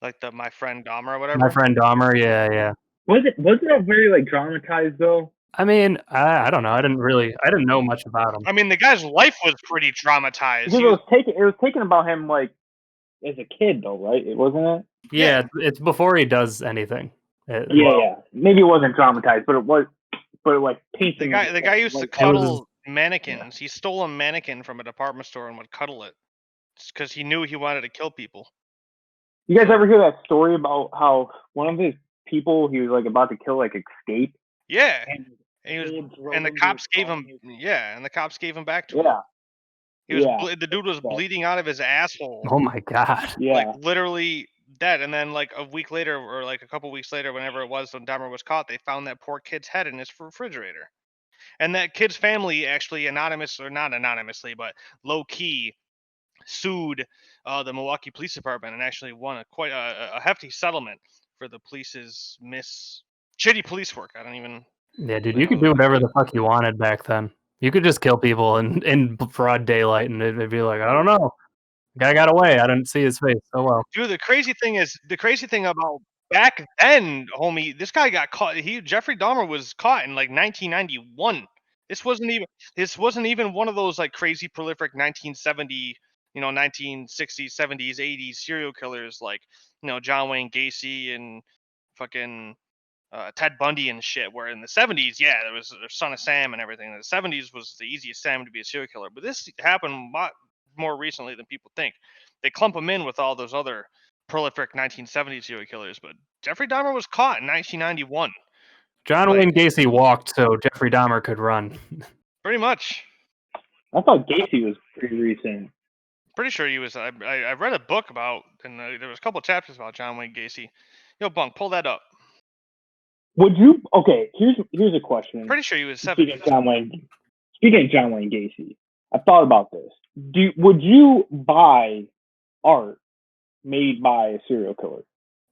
[SPEAKER 8] Like the My Friend Dahmer or whatever.
[SPEAKER 2] My Friend Dahmer, yeah.
[SPEAKER 6] Wasn't that very like dramatized though?
[SPEAKER 2] I mean, I don't know. I didn't know much about him.
[SPEAKER 8] I mean, the guy's life was pretty traumatized.
[SPEAKER 6] Because it was taken about him like as a kid though, right? It wasn't it?
[SPEAKER 2] Yeah, it's before he does anything.
[SPEAKER 6] Yeah. Maybe it wasn't dramatized, but it was. But like painting.
[SPEAKER 8] The guy used to cuddle mannequins. Yeah. He stole a mannequin from a department store and would cuddle it, because he knew he wanted to kill people.
[SPEAKER 6] You guys ever hear that story about how one of his people he was like about to kill escaped?
[SPEAKER 8] Yeah. And the cops gave him. Yeah, and the cops gave him back to him.
[SPEAKER 6] Yeah.
[SPEAKER 8] The dude was bleeding out of his asshole.
[SPEAKER 2] Oh my god.
[SPEAKER 6] Yeah.
[SPEAKER 8] Like literally dead. And then like a week later, or like a couple weeks later, whenever it was when Dahmer was caught, they found that poor kid's head in his refrigerator. And that kid's family actually not anonymously, but low key sued the Milwaukee Police Department and actually won quite a hefty settlement for the police's shitty police work. I don't even.
[SPEAKER 2] Yeah, dude, you could do whatever the fuck you wanted back then. You could just kill people in broad daylight, and it'd be like, I don't know, the guy got away. I didn't see his face. Oh well.
[SPEAKER 8] Dude, the crazy thing about back then, homie, this guy got caught. Jeffrey Dahmer was caught in like 1991. This wasn't even one of those like crazy prolific 1970, 1960s, 70s, 80s serial killers like John Wayne Gacy and fucking Ted Bundy and shit. Where in the 70s, yeah, there was Son of Sam and everything. In the 70s was the easiest Sam to be a serial killer, but this happened a lot more recently than people think. They clump him in with all those other prolific 1970s serial killers, but Jeffrey Dahmer was caught in 1991.
[SPEAKER 2] John Wayne Gacy walked so Jeffrey Dahmer could run. Pretty
[SPEAKER 8] much.
[SPEAKER 6] I thought Gacy was pretty recent.
[SPEAKER 8] Pretty sure he was. I read a book about, and there was a couple chapters about John Wayne Gacy. Yo, Bunk, pull that up.
[SPEAKER 6] Would you? Okay, here's a question.
[SPEAKER 8] Pretty sure he was 7.
[SPEAKER 6] Speaking of John Wayne Gacy, I thought about this. Would you buy art made by a serial killer?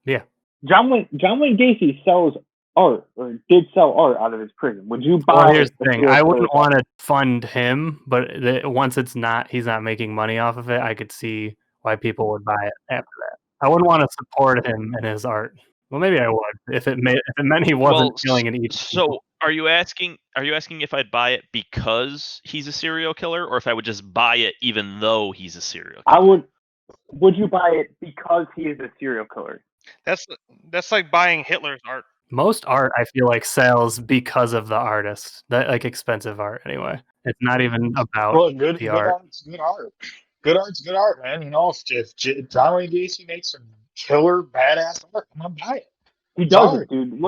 [SPEAKER 2] Yeah.
[SPEAKER 6] John Wayne Gacy sells art, or did sell art out of his prison. Would you buy?
[SPEAKER 2] Well, here's the
[SPEAKER 6] a
[SPEAKER 2] thing.
[SPEAKER 6] serial
[SPEAKER 2] I
[SPEAKER 6] killer's
[SPEAKER 2] wouldn't
[SPEAKER 6] art?
[SPEAKER 2] want to fund him, but once he's not making money off of it, I could see why people would buy it after that. I wouldn't want to support him and his art. Well, maybe I would if it meant he wasn't killing and eating.
[SPEAKER 4] So are you asking if I'd buy it because he's a serial killer, or if I would just buy it even though he's a serial killer?
[SPEAKER 6] I would. Would you buy it because he is a serial killer?
[SPEAKER 8] That's like buying Hitler's art.
[SPEAKER 2] Most art, I feel like, sells because of the artist. That like expensive art, anyway. It's not even about
[SPEAKER 7] Well, good
[SPEAKER 2] art.
[SPEAKER 7] art's good art. Good art's good art, man. You know, if John Wayne Gacy makes some killer badass art, I'm gonna buy it.
[SPEAKER 6] He does
[SPEAKER 7] Sorry.
[SPEAKER 6] it, dude.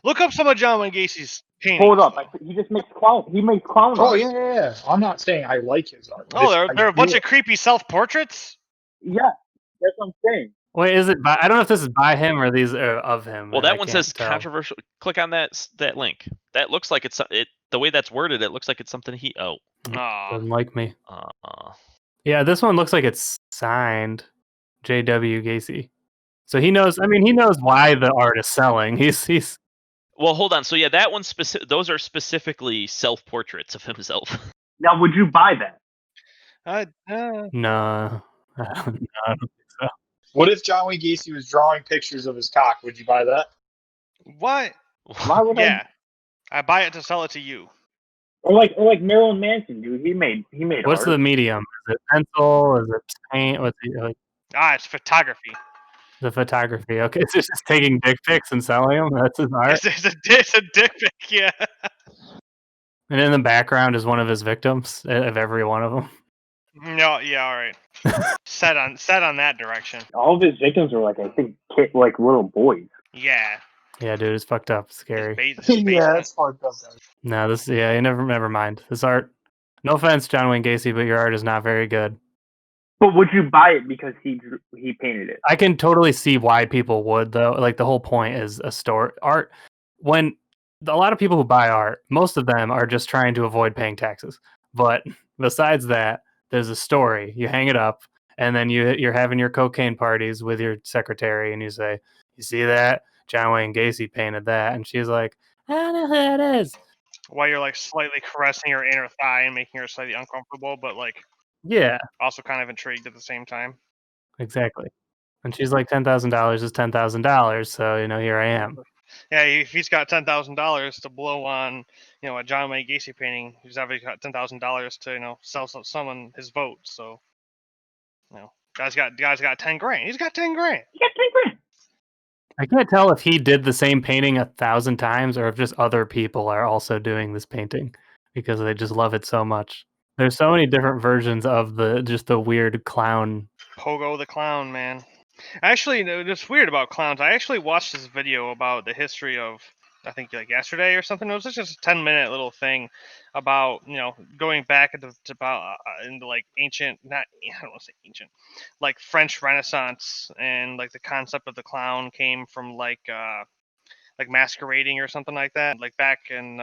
[SPEAKER 8] Look up some of John Wayne Gacy's paintings.
[SPEAKER 6] Hold up.
[SPEAKER 8] though.
[SPEAKER 6] He just makes clown. He makes clown
[SPEAKER 7] Oh
[SPEAKER 6] art.
[SPEAKER 7] yeah. I'm not saying I like his art.
[SPEAKER 8] Oh, there are a bunch of creepy self-portraits?
[SPEAKER 6] Yeah, that's what I'm saying.
[SPEAKER 2] Wait, is it by? I don't know if this is by him or these are of him.
[SPEAKER 4] Well,
[SPEAKER 2] I
[SPEAKER 4] that one
[SPEAKER 2] can't
[SPEAKER 4] says
[SPEAKER 2] tell.
[SPEAKER 4] controversial. Click on that link. That looks like it's the way that's worded. It looks like it's something he. Oh.
[SPEAKER 8] Aw.
[SPEAKER 2] Doesn't like me.
[SPEAKER 4] Uh,
[SPEAKER 2] Yeah, this one looks like it's signed J.W. Gacy. So he knows. I mean, he knows why the art is selling. He's.
[SPEAKER 4] well, hold on. So yeah, that one's specific. Those are specifically self-portraits of himself.
[SPEAKER 6] Now, would you buy that?
[SPEAKER 2] No. I don't think so.
[SPEAKER 7] What if John Wayne Gacy was drawing pictures of his cock? Would you buy that?
[SPEAKER 8] What?
[SPEAKER 6] Why would
[SPEAKER 8] Yeah. I buy it to sell it to you.
[SPEAKER 6] Or like Marilyn Manson, dude. He made
[SPEAKER 2] What's
[SPEAKER 6] art.
[SPEAKER 2] the medium? Is it pencil? Is it paint? What's like
[SPEAKER 8] It's photography.
[SPEAKER 2] the photography? Okay, it's just taking dick pics and selling them. That's his art.
[SPEAKER 8] It's a dick pic, yeah.
[SPEAKER 2] And in the background is one of his victims of every one of them.
[SPEAKER 8] No, yeah, all right. set on that direction.
[SPEAKER 6] All of his victims were like, I think, like little boys.
[SPEAKER 8] Yeah.
[SPEAKER 2] Yeah, dude, it's fucked up. Scary.
[SPEAKER 8] His basement.
[SPEAKER 7] That's fucked up.
[SPEAKER 2] No, this. Yeah, you never mind. This art. No offense, John Wayne Gacy, but your art is not very good.
[SPEAKER 6] But would you buy it because he painted it?
[SPEAKER 2] I can totally see why people would, though. Like the whole point is a story. Art. When a lot of people who buy art, most of them are just trying to avoid paying taxes. But besides that, there's a story. You hang it up, and then you're having your cocaine parties with your secretary, and you say, "You see that? John Wayne Gacy painted that," and she's like, "I don't know who that is."
[SPEAKER 8] While you're like slightly caressing her inner thigh and making her slightly uncomfortable, but like
[SPEAKER 2] Yeah,
[SPEAKER 8] also kind of intrigued at the same time.
[SPEAKER 2] exactly. And she's like, $10,000 is $10,000, so here I am.
[SPEAKER 8] Yeah, if he's got $10,000 to blow on, a John Wayne Gacy painting, he's obviously got $10,000 to, sell someone his vote. So, guy's got $10,000. He's got $10,000.
[SPEAKER 2] I can't tell if he did the same painting 1,000 times or if just other people are also doing this painting because they just love it so much. There's so many different versions of the weird clown.
[SPEAKER 8] Pogo the clown, man. Actually, it's weird about clowns. I actually watched this video about the history of, I think like yesterday or something. It was just a 10-minute little thing about, going back into like ancient, I don't want to say ancient, like French Renaissance, and like the concept of the clown came from like masquerading or something like that, like back in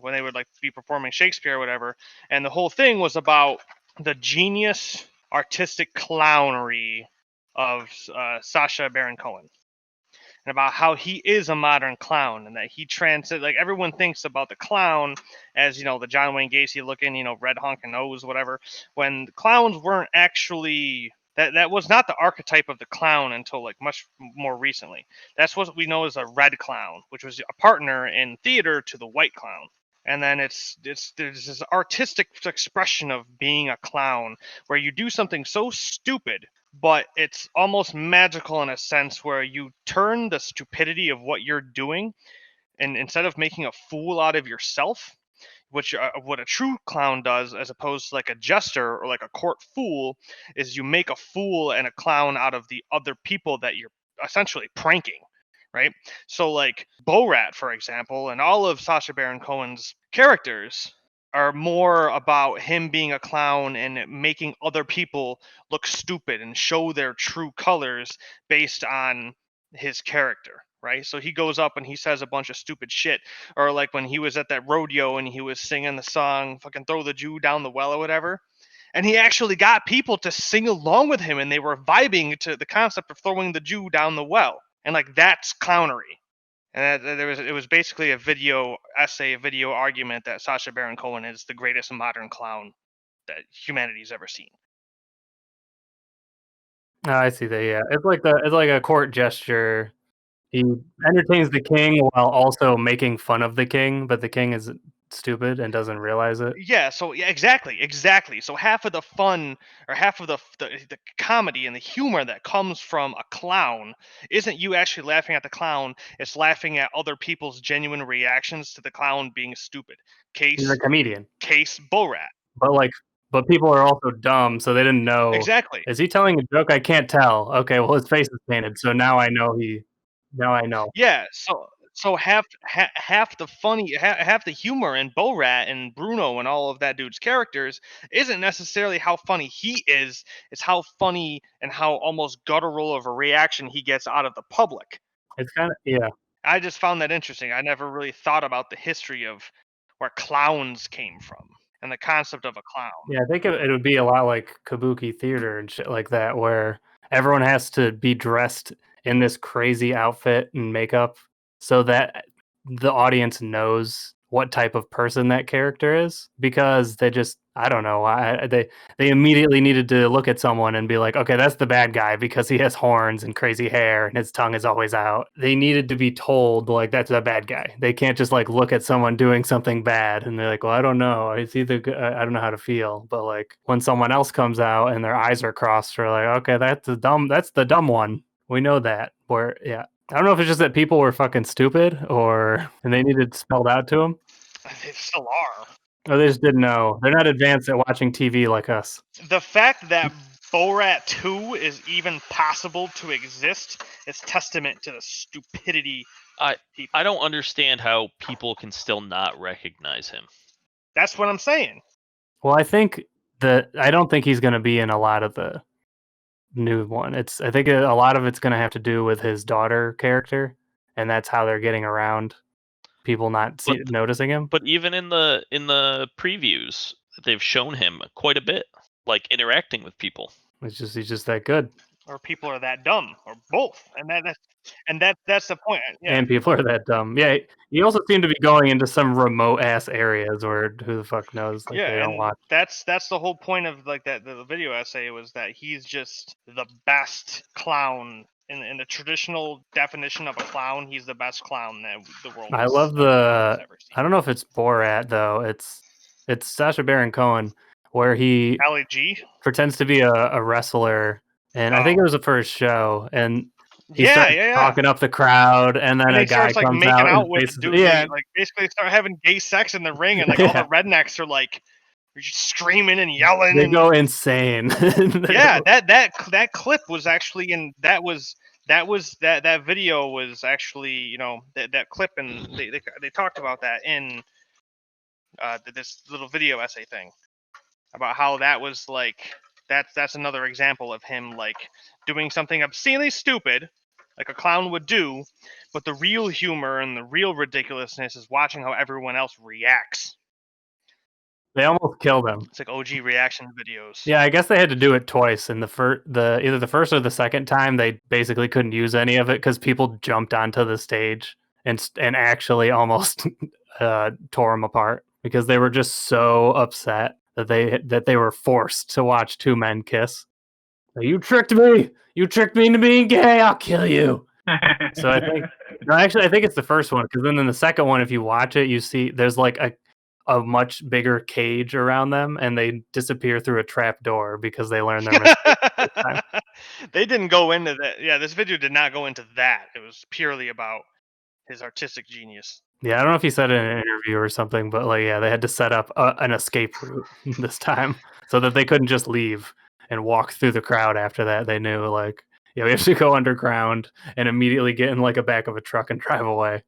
[SPEAKER 8] when they would like be performing Shakespeare or whatever. And the whole thing was about the genius artistic clownery of Sacha Baron Cohen, and about how he is a modern clown, and that he transcends. Like everyone thinks about the clown as the John Wayne Gacy looking, red honking nose, whatever. When clowns weren't actually that was not the archetype of the clown until like much more recently. That's what we know as a red clown, which was a partner in theater to the white clown. And then there's this artistic expression of being a clown where you do something so stupid, but it's almost magical in a sense where you turn the stupidity of what you're doing, and instead of making a fool out of yourself, which what a true clown does, as opposed to like a jester or like a court fool, is you make a fool and a clown out of the other people that you're essentially pranking. Right? So like Borat, for example, and all of Sacha Baron Cohen's characters are more about him being a clown and making other people look stupid and show their true colors based on his character. right? So he goes up and he says a bunch of stupid shit, or like when he was at that rodeo and he was singing the song "Fucking Throw the Jew Down the Well" or whatever, and he actually got people to sing along with him, and they were vibing to the concept of throwing the Jew down the well, and like that's clownery. And it was basically a video argument that Sacha Baron Cohen is the greatest modern clown that humanity's ever seen.
[SPEAKER 2] Oh, I see that. Yeah, it's like a court gesture. He entertains the king while also making fun of the king, but the king is stupid and doesn't realize it.
[SPEAKER 8] Yeah, so yeah, exactly. So half of the fun or half of the comedy and the humor that comes from a clown isn't you actually laughing at the clown, it's laughing at other people's genuine reactions to the clown being stupid.
[SPEAKER 2] He's a comedian,
[SPEAKER 8] Case Borat.
[SPEAKER 2] but people are also dumb, so they didn't know.
[SPEAKER 8] Exactly.
[SPEAKER 2] Is he telling a joke? I can't tell. Okay, well his face is painted, so now I know Now I know.
[SPEAKER 8] Yeah, so half the humor in Borat and Bruno and all of that dude's characters isn't necessarily how funny he is, it's how funny and how almost guttural of a reaction he gets out of the public.
[SPEAKER 2] It's kind of, yeah.
[SPEAKER 8] I just found that interesting. I never really thought about the history of where clowns came from and the concept of a clown.
[SPEAKER 2] Yeah, I think it would be a lot like kabuki theater and shit like that, where everyone has to be dressed in this crazy outfit and makeup so that the audience knows what type of person that character is, because they just, I don't know, they immediately needed to look at someone and be like, okay, that's the bad guy because he has horns and crazy hair and his tongue is always out. They needed to be told, like, that's the bad guy. They can't just like look at someone doing something bad and they're like, well, I don't know, it's either I don't know how to feel. But like when someone else comes out and their eyes are crossed, we're like, okay, that's the dumb one. We know that. Where, yeah. I don't know if it's just that people were fucking stupid and they needed it spelled out to them.
[SPEAKER 8] They still are.
[SPEAKER 2] Or they just didn't know. They're not advanced at watching TV like us.
[SPEAKER 8] The fact that Borat 2 is even possible to exist is testament to the stupidity of people.
[SPEAKER 4] I don't understand how people can still not recognize him.
[SPEAKER 8] That's what I'm saying.
[SPEAKER 2] Well, I don't think he's going to be in a lot of the new one. I think a lot of it's going to have to do with his daughter character, and that's how they're getting around people not noticing him.
[SPEAKER 4] But even in the previews, they've shown him quite a bit, like interacting with people.
[SPEAKER 2] He's just that good.
[SPEAKER 8] Or people are that dumb, or both, and that's the point. Yeah.
[SPEAKER 2] And people are that dumb. Yeah, he also seemed to be going into some remote ass areas where who the fuck knows? Like,
[SPEAKER 8] yeah,
[SPEAKER 2] they don't
[SPEAKER 8] and
[SPEAKER 2] watch.
[SPEAKER 8] that's the whole point of like that the video essay was that he's just the best clown in the traditional definition of a clown. He's the best clown that the world.
[SPEAKER 2] I love the. I don't know if it's Borat though. It's Sacha Baron Cohen, where he
[SPEAKER 8] LAG
[SPEAKER 2] pretends to be a wrestler, and I think it was the first show, and he
[SPEAKER 8] starts
[SPEAKER 2] talking up the crowd, and then a guy
[SPEAKER 8] starts, like,
[SPEAKER 2] comes
[SPEAKER 8] making
[SPEAKER 2] out
[SPEAKER 8] with the dude. Like basically start having gay sex in the ring, and like all the rednecks are like just screaming and yelling.
[SPEAKER 2] They go insane.
[SPEAKER 8] Yeah, that clip was actually that video was actually that clip, and they talked about that in this little video essay thing about how that was like that's another example of him like doing something obscenely stupid like a clown would do, but the real humor and the real ridiculousness is watching how everyone else reacts.
[SPEAKER 2] They almost killed him.
[SPEAKER 8] It's like OG reaction videos.
[SPEAKER 2] Yeah, I guess they had to do it twice. And either the first or the second time, they basically couldn't use any of it because people jumped onto the stage and actually almost tore him apart because they were just so upset that they were forced to watch two men kiss. You tricked me! You tricked me into being gay! I'll kill you! So I think it's the first one, because then in the second one, if you watch it, you see there's like a much bigger cage around them, and they disappear through a trap door because they learned their mistake.
[SPEAKER 8] They didn't go into that. Yeah, this video did not go into that. It was purely about his artistic genius.
[SPEAKER 2] Yeah, I don't know if he said it in an interview or something, but like, yeah, they had to set up an escape route this time so that they couldn't just leave and walk through the crowd after that. They knew, like, yeah, we have to go underground and immediately get in like a back of a truck and drive away.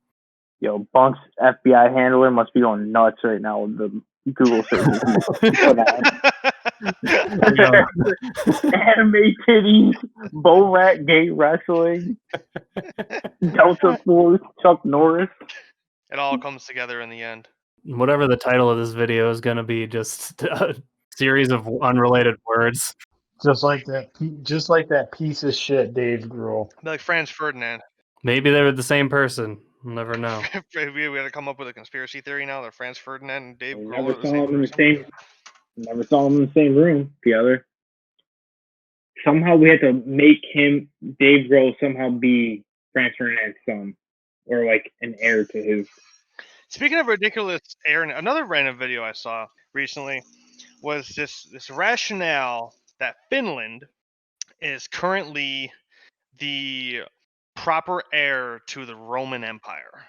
[SPEAKER 6] Yo, Bunk's FBI handler must be going nuts right now with the Google search. Anime titties, Borat gay wrestling, Delta Force, Chuck Norris.
[SPEAKER 8] It all comes together in the end.
[SPEAKER 2] Whatever the title of this video is going to be, just a series of unrelated words.
[SPEAKER 7] Just like that piece of shit Dave Grohl.
[SPEAKER 8] Be like Franz Ferdinand.
[SPEAKER 2] Maybe they were the same person. We'll never know.
[SPEAKER 8] we had to come up with a conspiracy theory now that Franz Ferdinand and Dave Grohl
[SPEAKER 6] Never
[SPEAKER 8] are the
[SPEAKER 6] saw
[SPEAKER 8] same
[SPEAKER 6] them in the
[SPEAKER 8] person.
[SPEAKER 6] Never saw them in the same room together. Somehow we had to make him, Dave Grohl, somehow be Franz Ferdinand's son, or like an heir to his.
[SPEAKER 8] Speaking of ridiculous Aaron, another random video I saw recently was this rationale that Finland is currently the proper heir to the Roman Empire.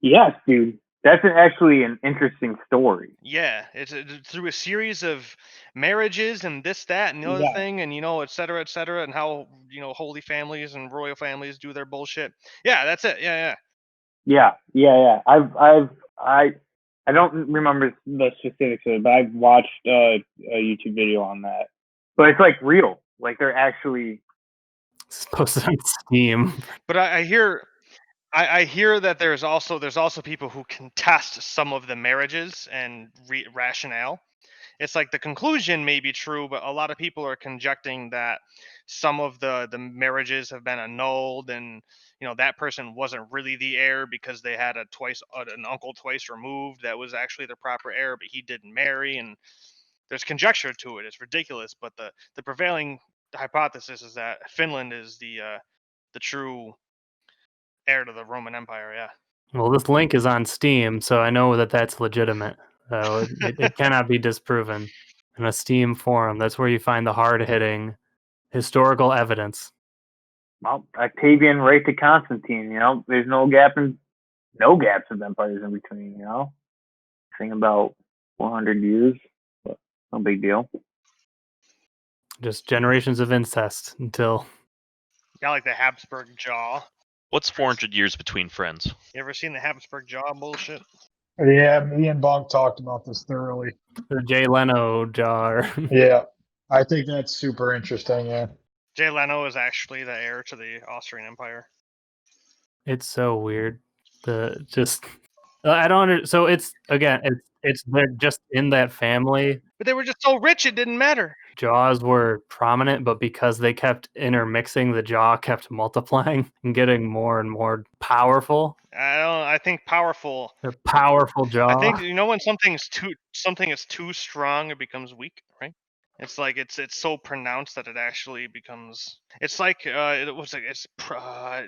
[SPEAKER 6] Yes, dude. That's actually an interesting story.
[SPEAKER 8] Yeah, it's through a series of marriages and this, that, and the other thing, and et cetera, and how holy families and royal families do their bullshit. Yeah, that's it. Yeah.
[SPEAKER 6] I don't remember the specifics of it, but I've watched a YouTube video on that. But it's like real. Like they're actually
[SPEAKER 2] Supposed to be Steam.
[SPEAKER 8] But I hear that there's also people who contest some of the marriages and rationale. It's like the conclusion may be true, but a lot of people are conjecturing that some of the marriages have been annulled, and that person wasn't really the heir because they had an uncle twice removed that was actually the proper heir, but he didn't marry, and there's conjecture to it. It's ridiculous, but the prevailing hypothesis is that Finland is the true heir to the Roman Empire. Yeah.
[SPEAKER 2] Well, this link is on Steam, so I know that that's legitimate. It cannot be disproven. In a Steam forum, that's where you find the hard-hitting historical evidence.
[SPEAKER 6] Well, Octavian right to Constantine. There's no gaps of empires in between. Thing about 400 years, but no big deal.
[SPEAKER 2] Just generations of incest until.
[SPEAKER 8] Got like the Habsburg jaw.
[SPEAKER 4] What's 400 years between friends?
[SPEAKER 8] You ever seen the Habsburg jaw bullshit?
[SPEAKER 7] Yeah, me and Bonk talked about this thoroughly.
[SPEAKER 2] The Jay Leno jar.
[SPEAKER 7] Yeah, I think that's super interesting. Yeah,
[SPEAKER 8] Jay Leno is actually the heir to the Austrian Empire.
[SPEAKER 2] It's so weird. I don't. So it's they're just in that family.
[SPEAKER 8] But they were just so rich, it didn't matter.
[SPEAKER 2] Jaws were prominent, but because they kept intermixing, the jaw kept multiplying and getting more and more powerful.
[SPEAKER 8] I think powerful.
[SPEAKER 2] A powerful jaw.
[SPEAKER 8] I think when something is too strong, it becomes weak, right? It's like it's so pronounced that it actually becomes. It's like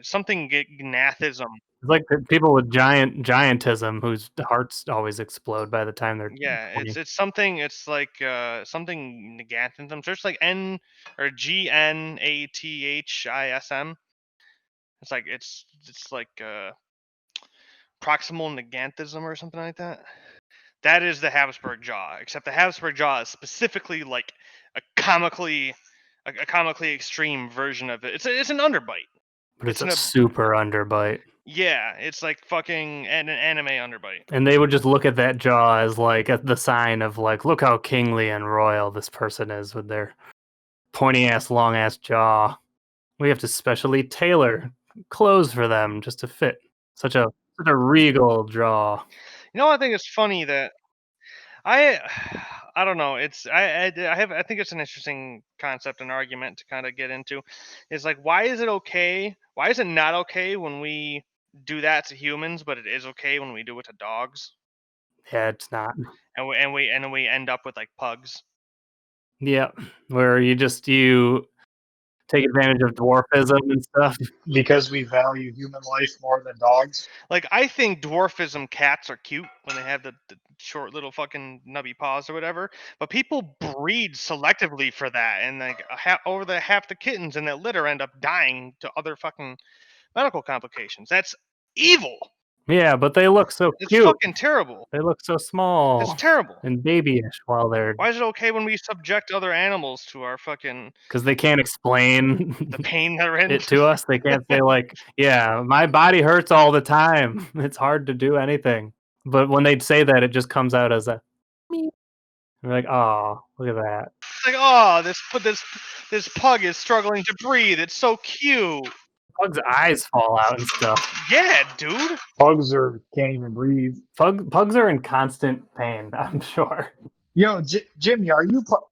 [SPEAKER 8] something gnathism.
[SPEAKER 2] It's like people with giantism whose hearts always explode by the time they're.
[SPEAKER 8] Yeah, 20. It's something. It's like something gnathism. Search like N or GNATHISM. It's like proximal neganthism or something like that. That is the Habsburg jaw, except the Habsburg jaw is specifically like a comically extreme version of it. It's an underbite.
[SPEAKER 2] But it's a super underbite.
[SPEAKER 8] Yeah, it's like fucking an anime underbite.
[SPEAKER 2] And they would just look at that jaw as like the sign of like, look how kingly and royal this person is with their pointy ass, long ass jaw. We have to specially tailor clothes for them just to fit such a regal jaw.
[SPEAKER 8] I think it's funny that I don't know. It's I think it's an interesting concept and argument to kind of get into. It's like, why is it okay? Why is it not okay when we do that to humans, but it is okay when we do it to dogs?
[SPEAKER 2] Yeah, it's not.
[SPEAKER 8] And we end up with like pugs.
[SPEAKER 2] Yeah, where you take advantage of dwarfism and stuff.
[SPEAKER 7] Because we value human life more than dogs.
[SPEAKER 8] Like, I think dwarfism cats are cute when they have the short little fucking nubby paws or whatever. But people breed selectively for that, and like half the kittens in that litter end up dying to other fucking medical complications. That's evil.
[SPEAKER 2] Yeah, but they look so cute.
[SPEAKER 8] It's fucking terrible.
[SPEAKER 2] They look so small.
[SPEAKER 8] It's terrible.
[SPEAKER 2] And babyish while they're.
[SPEAKER 8] Why is it okay when we subject other animals to our fucking?
[SPEAKER 2] Because they can't explain
[SPEAKER 8] the pain they're in
[SPEAKER 2] it to us. They can't say like, yeah, my body hurts all the time. It's hard to do anything. But when they say that, it just comes out as a. You're like, oh, look at that.
[SPEAKER 8] It's like, oh, this pug is struggling to breathe. It's so cute.
[SPEAKER 2] Pug's eyes fall out and stuff.
[SPEAKER 8] Yeah, dude.
[SPEAKER 7] Pugs can't even breathe.
[SPEAKER 2] Pugs are in constant pain, I'm sure.
[SPEAKER 7] Yo, Jimmy, are you part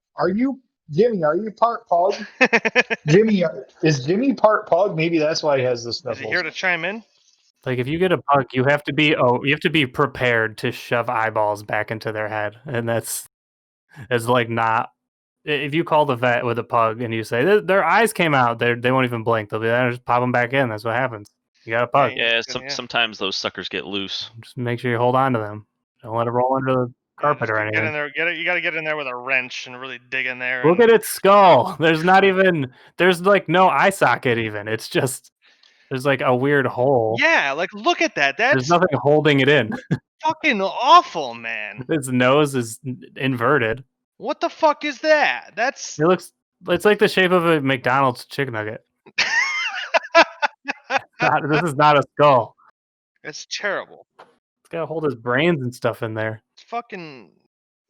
[SPEAKER 7] pug? Jimmy, is Jimmy part pug? Maybe that's why he has the
[SPEAKER 8] Is
[SPEAKER 7] sniffles.
[SPEAKER 8] he here to chime in?
[SPEAKER 2] Like if you get a pug, you have to be prepared to shove eyeballs back into their head, and it's like not. If you call the vet with a pug and you say their eyes came out, they won't even blink. They'll be there, just pop them back in. That's what happens. You got a pug.
[SPEAKER 8] Yeah.
[SPEAKER 4] Sometimes those suckers get loose.
[SPEAKER 2] Just make sure you hold on to them. Don't let it roll under the carpet or
[SPEAKER 8] Get in
[SPEAKER 2] anything.
[SPEAKER 8] there. You got to get in there with a wrench and really dig in there.
[SPEAKER 2] Look at its skull. There's like no eye socket even. It's just there's like a weird hole.
[SPEAKER 8] Yeah, like look at that.
[SPEAKER 2] There's
[SPEAKER 8] That's
[SPEAKER 2] nothing holding it in.
[SPEAKER 8] fucking awful, man.
[SPEAKER 2] Its nose is inverted.
[SPEAKER 8] What the fuck is that? That's
[SPEAKER 2] It's like the shape of a McDonald's chicken nugget. This is not a skull.
[SPEAKER 8] it's terrible.
[SPEAKER 2] It's got to hold his brains and stuff in there.
[SPEAKER 8] It's fucking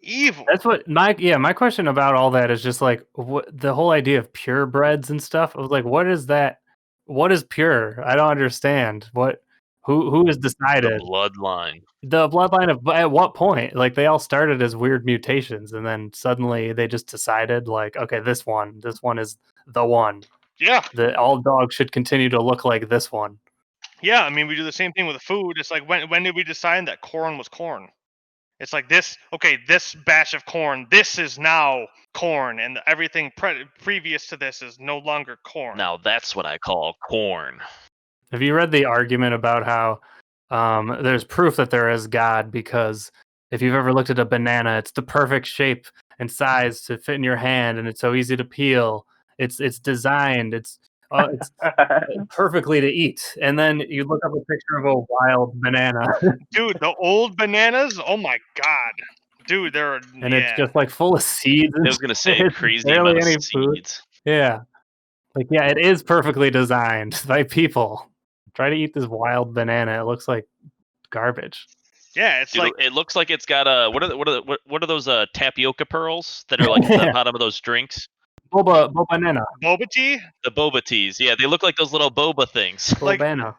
[SPEAKER 8] evil.
[SPEAKER 2] That's what my question about all that is just like the whole idea of purebreds and stuff. I was like, what is that? What is pure? I don't understand. Who has decided?
[SPEAKER 4] The bloodline.
[SPEAKER 2] The bloodline of at what point? Like they all started as weird mutations, and then suddenly they just decided, like, okay, this one is the one.
[SPEAKER 8] Yeah.
[SPEAKER 2] All dogs should continue to look like this one.
[SPEAKER 8] Yeah, I mean, we do the same thing with the food. It's like, when did we decide that corn was corn? It's like this batch of corn, this is now corn, and everything previous to this is no longer corn.
[SPEAKER 4] Now that's what I call corn.
[SPEAKER 2] Have you read the argument about how there's proof that there is God because if you've ever looked at a banana, it's the perfect shape and size to fit in your hand, and it's so easy to peel. It's designed. It's perfectly to eat. And then you look up a picture of a wild banana.
[SPEAKER 8] Dude, the old bananas, oh my god. Dude,
[SPEAKER 2] it's just like full of seeds.
[SPEAKER 4] I was going to say
[SPEAKER 2] It's
[SPEAKER 4] crazy
[SPEAKER 2] barely
[SPEAKER 4] amount
[SPEAKER 2] any
[SPEAKER 4] of
[SPEAKER 2] food.
[SPEAKER 4] seeds.
[SPEAKER 2] Yeah. Like, yeah, it is perfectly designed by people. Try to eat this wild banana. It looks like garbage.
[SPEAKER 8] Yeah, it's
[SPEAKER 4] Dude,
[SPEAKER 8] like
[SPEAKER 4] it looks like it's got what are those tapioca pearls that are like at the bottom of those drinks?
[SPEAKER 2] Boba
[SPEAKER 8] boba tea?
[SPEAKER 4] The boba teas. Yeah, they look like those little boba things.
[SPEAKER 2] Boba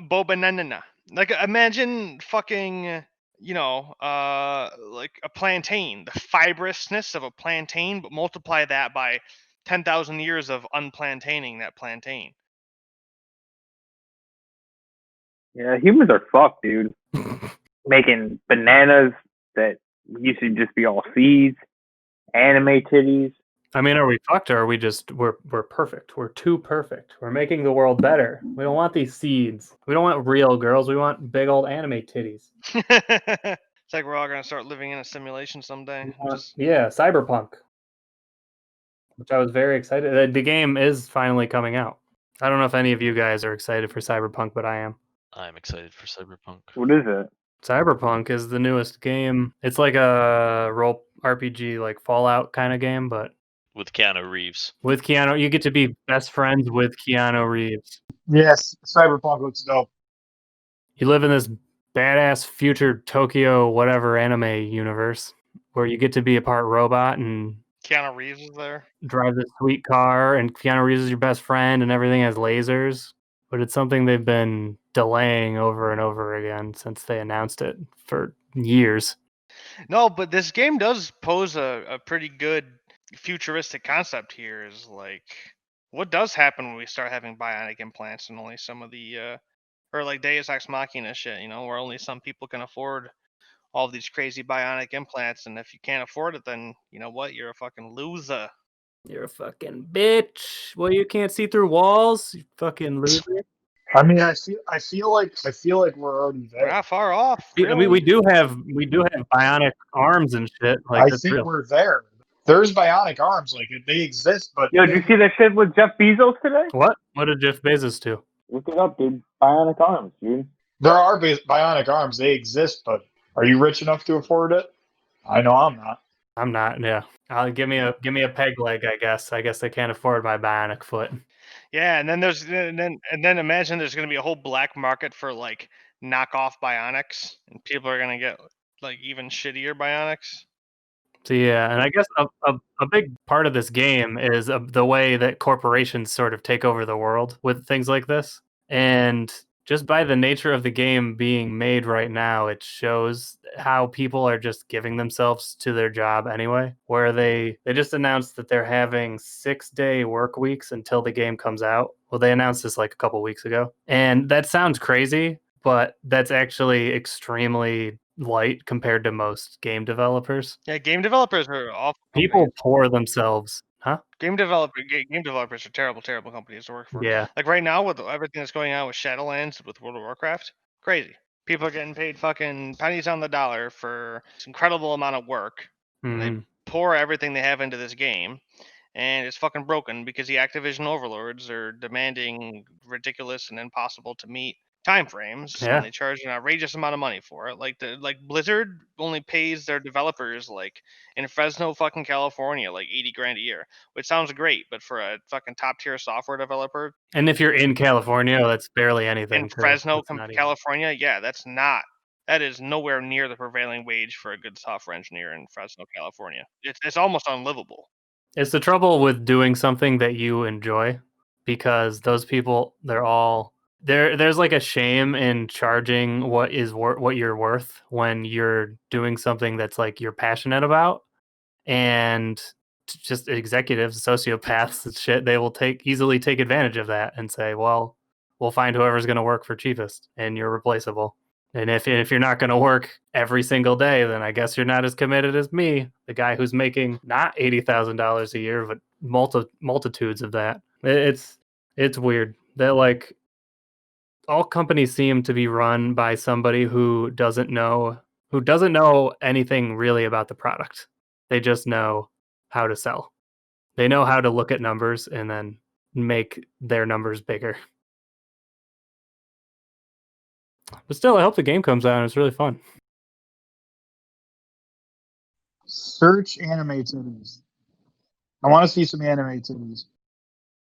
[SPEAKER 8] banana. Like imagine fucking, like a plantain, the fibrousness of a plantain, but multiply that by 10,000 years of unplantaining that plantain.
[SPEAKER 6] Yeah, humans are fucked, dude. Making bananas that used to just be all seeds, anime titties.
[SPEAKER 2] I mean, are we fucked or are we just we're perfect? We're too perfect. We're making the world better. We don't want these seeds. We don't want real girls. We want big old anime titties.
[SPEAKER 8] It's like we're all gonna start living in a simulation someday.
[SPEAKER 2] Yeah, Cyberpunk. Which I was very excited. The game is finally coming out. I don't know if any of you guys are excited for Cyberpunk, but I am.
[SPEAKER 4] I'm excited for Cyberpunk.
[SPEAKER 6] What is it?
[SPEAKER 2] Cyberpunk is the newest game. It's like a role RPG, like Fallout kind of game, but
[SPEAKER 4] with Keanu Reeves.
[SPEAKER 2] With Keanu, you get to be best friends with Keanu Reeves.
[SPEAKER 7] Yes, Cyberpunk looks dope.
[SPEAKER 2] You live in this badass future Tokyo whatever anime universe where you get to be a part robot and
[SPEAKER 8] Keanu Reeves is there.
[SPEAKER 2] Drive this sweet car, and Keanu Reeves is your best friend, and everything has lasers. But it's something they've been delaying over and over again since they announced it for years.
[SPEAKER 8] No, but this game does pose a pretty good futuristic concept here. Is like, what does happen when we start having bionic implants and only some of the, or like Deus Ex Machina shit, where only some people can afford all these crazy bionic implants, and if you can't afford it, then you know what? You're a fucking loser.
[SPEAKER 2] You're a fucking bitch. Well, you can't see through walls, you fucking loser.
[SPEAKER 7] I mean, I feel like we're already there.
[SPEAKER 8] We're not far off.
[SPEAKER 2] Really. I mean, we do have bionic arms and shit. Like,
[SPEAKER 7] I think we're there. There's bionic arms, like they exist, but
[SPEAKER 6] yo, did you see that shit with Jeff Bezos today?
[SPEAKER 2] What? What did Jeff Bezos do?
[SPEAKER 6] Look it up, dude. Bionic arms, dude.
[SPEAKER 7] There are bionic arms. They exist, but are you rich enough to afford it? I know I'm not.
[SPEAKER 2] I'm not. Yeah. Give me a peg leg. I guess I can't afford my bionic foot.
[SPEAKER 8] Yeah, and then imagine there's gonna be a whole black market for like knockoff bionics, and people are gonna get like even shittier bionics.
[SPEAKER 2] So yeah, and I guess a big part of this game is the way that corporations sort of take over the world with things like this. And just by the nature of the game being made right now, it shows how people are just giving themselves to their job anyway. Where they just announced that they're having 6-day work weeks until the game comes out. Well, they announced this like a couple weeks ago, and that sounds crazy, but that's actually extremely light compared to most game developers.
[SPEAKER 8] Yeah, game developers are awful.
[SPEAKER 2] People
[SPEAKER 8] companies.
[SPEAKER 2] pour themselves, huh?
[SPEAKER 8] Game developers are terrible companies to work for.
[SPEAKER 2] Yeah.
[SPEAKER 8] Like right now with everything that's going on with Shadowlands, with World of Warcraft, crazy. People are getting paid fucking pennies on the dollar for this incredible amount of work. And they
[SPEAKER 2] Mhm.
[SPEAKER 8] pour everything they have into this game, and it's fucking broken because the Activision overlords are demanding ridiculous and impossible to meet time frames,
[SPEAKER 2] Yeah.
[SPEAKER 8] and they charge an outrageous amount of money for it. Like Blizzard only pays their developers like in Fresno, fucking California, like 80 grand a year, which sounds great, but for a fucking top tier software developer
[SPEAKER 2] And if you're in California, that's barely anything
[SPEAKER 8] in
[SPEAKER 2] too.
[SPEAKER 8] Fresno,
[SPEAKER 2] That's not even.
[SPEAKER 8] California, yeah, that is nowhere near the prevailing wage for a good software engineer in Fresno, California. It's almost unlivable.
[SPEAKER 2] It's the trouble with doing something that you enjoy, because those people, there's like a shame in charging what you're worth when you're doing something that's like you're passionate about. And just executives, sociopaths and shit, they will easily take advantage of that and say, well, we'll find whoever's going to work for cheapest and you're replaceable. And if you're not going to work every single day, then I guess you're not as committed as me, the guy who's making not $80,000 a year, but multitudes of that. It's weird that like all companies seem to be run by somebody who doesn't know anything really about the product. They just know how to sell. They know how to look at numbers and then make their numbers bigger. But still, I hope the game comes out and it's really fun.
[SPEAKER 7] Search anime titties. I want to see some anime titties.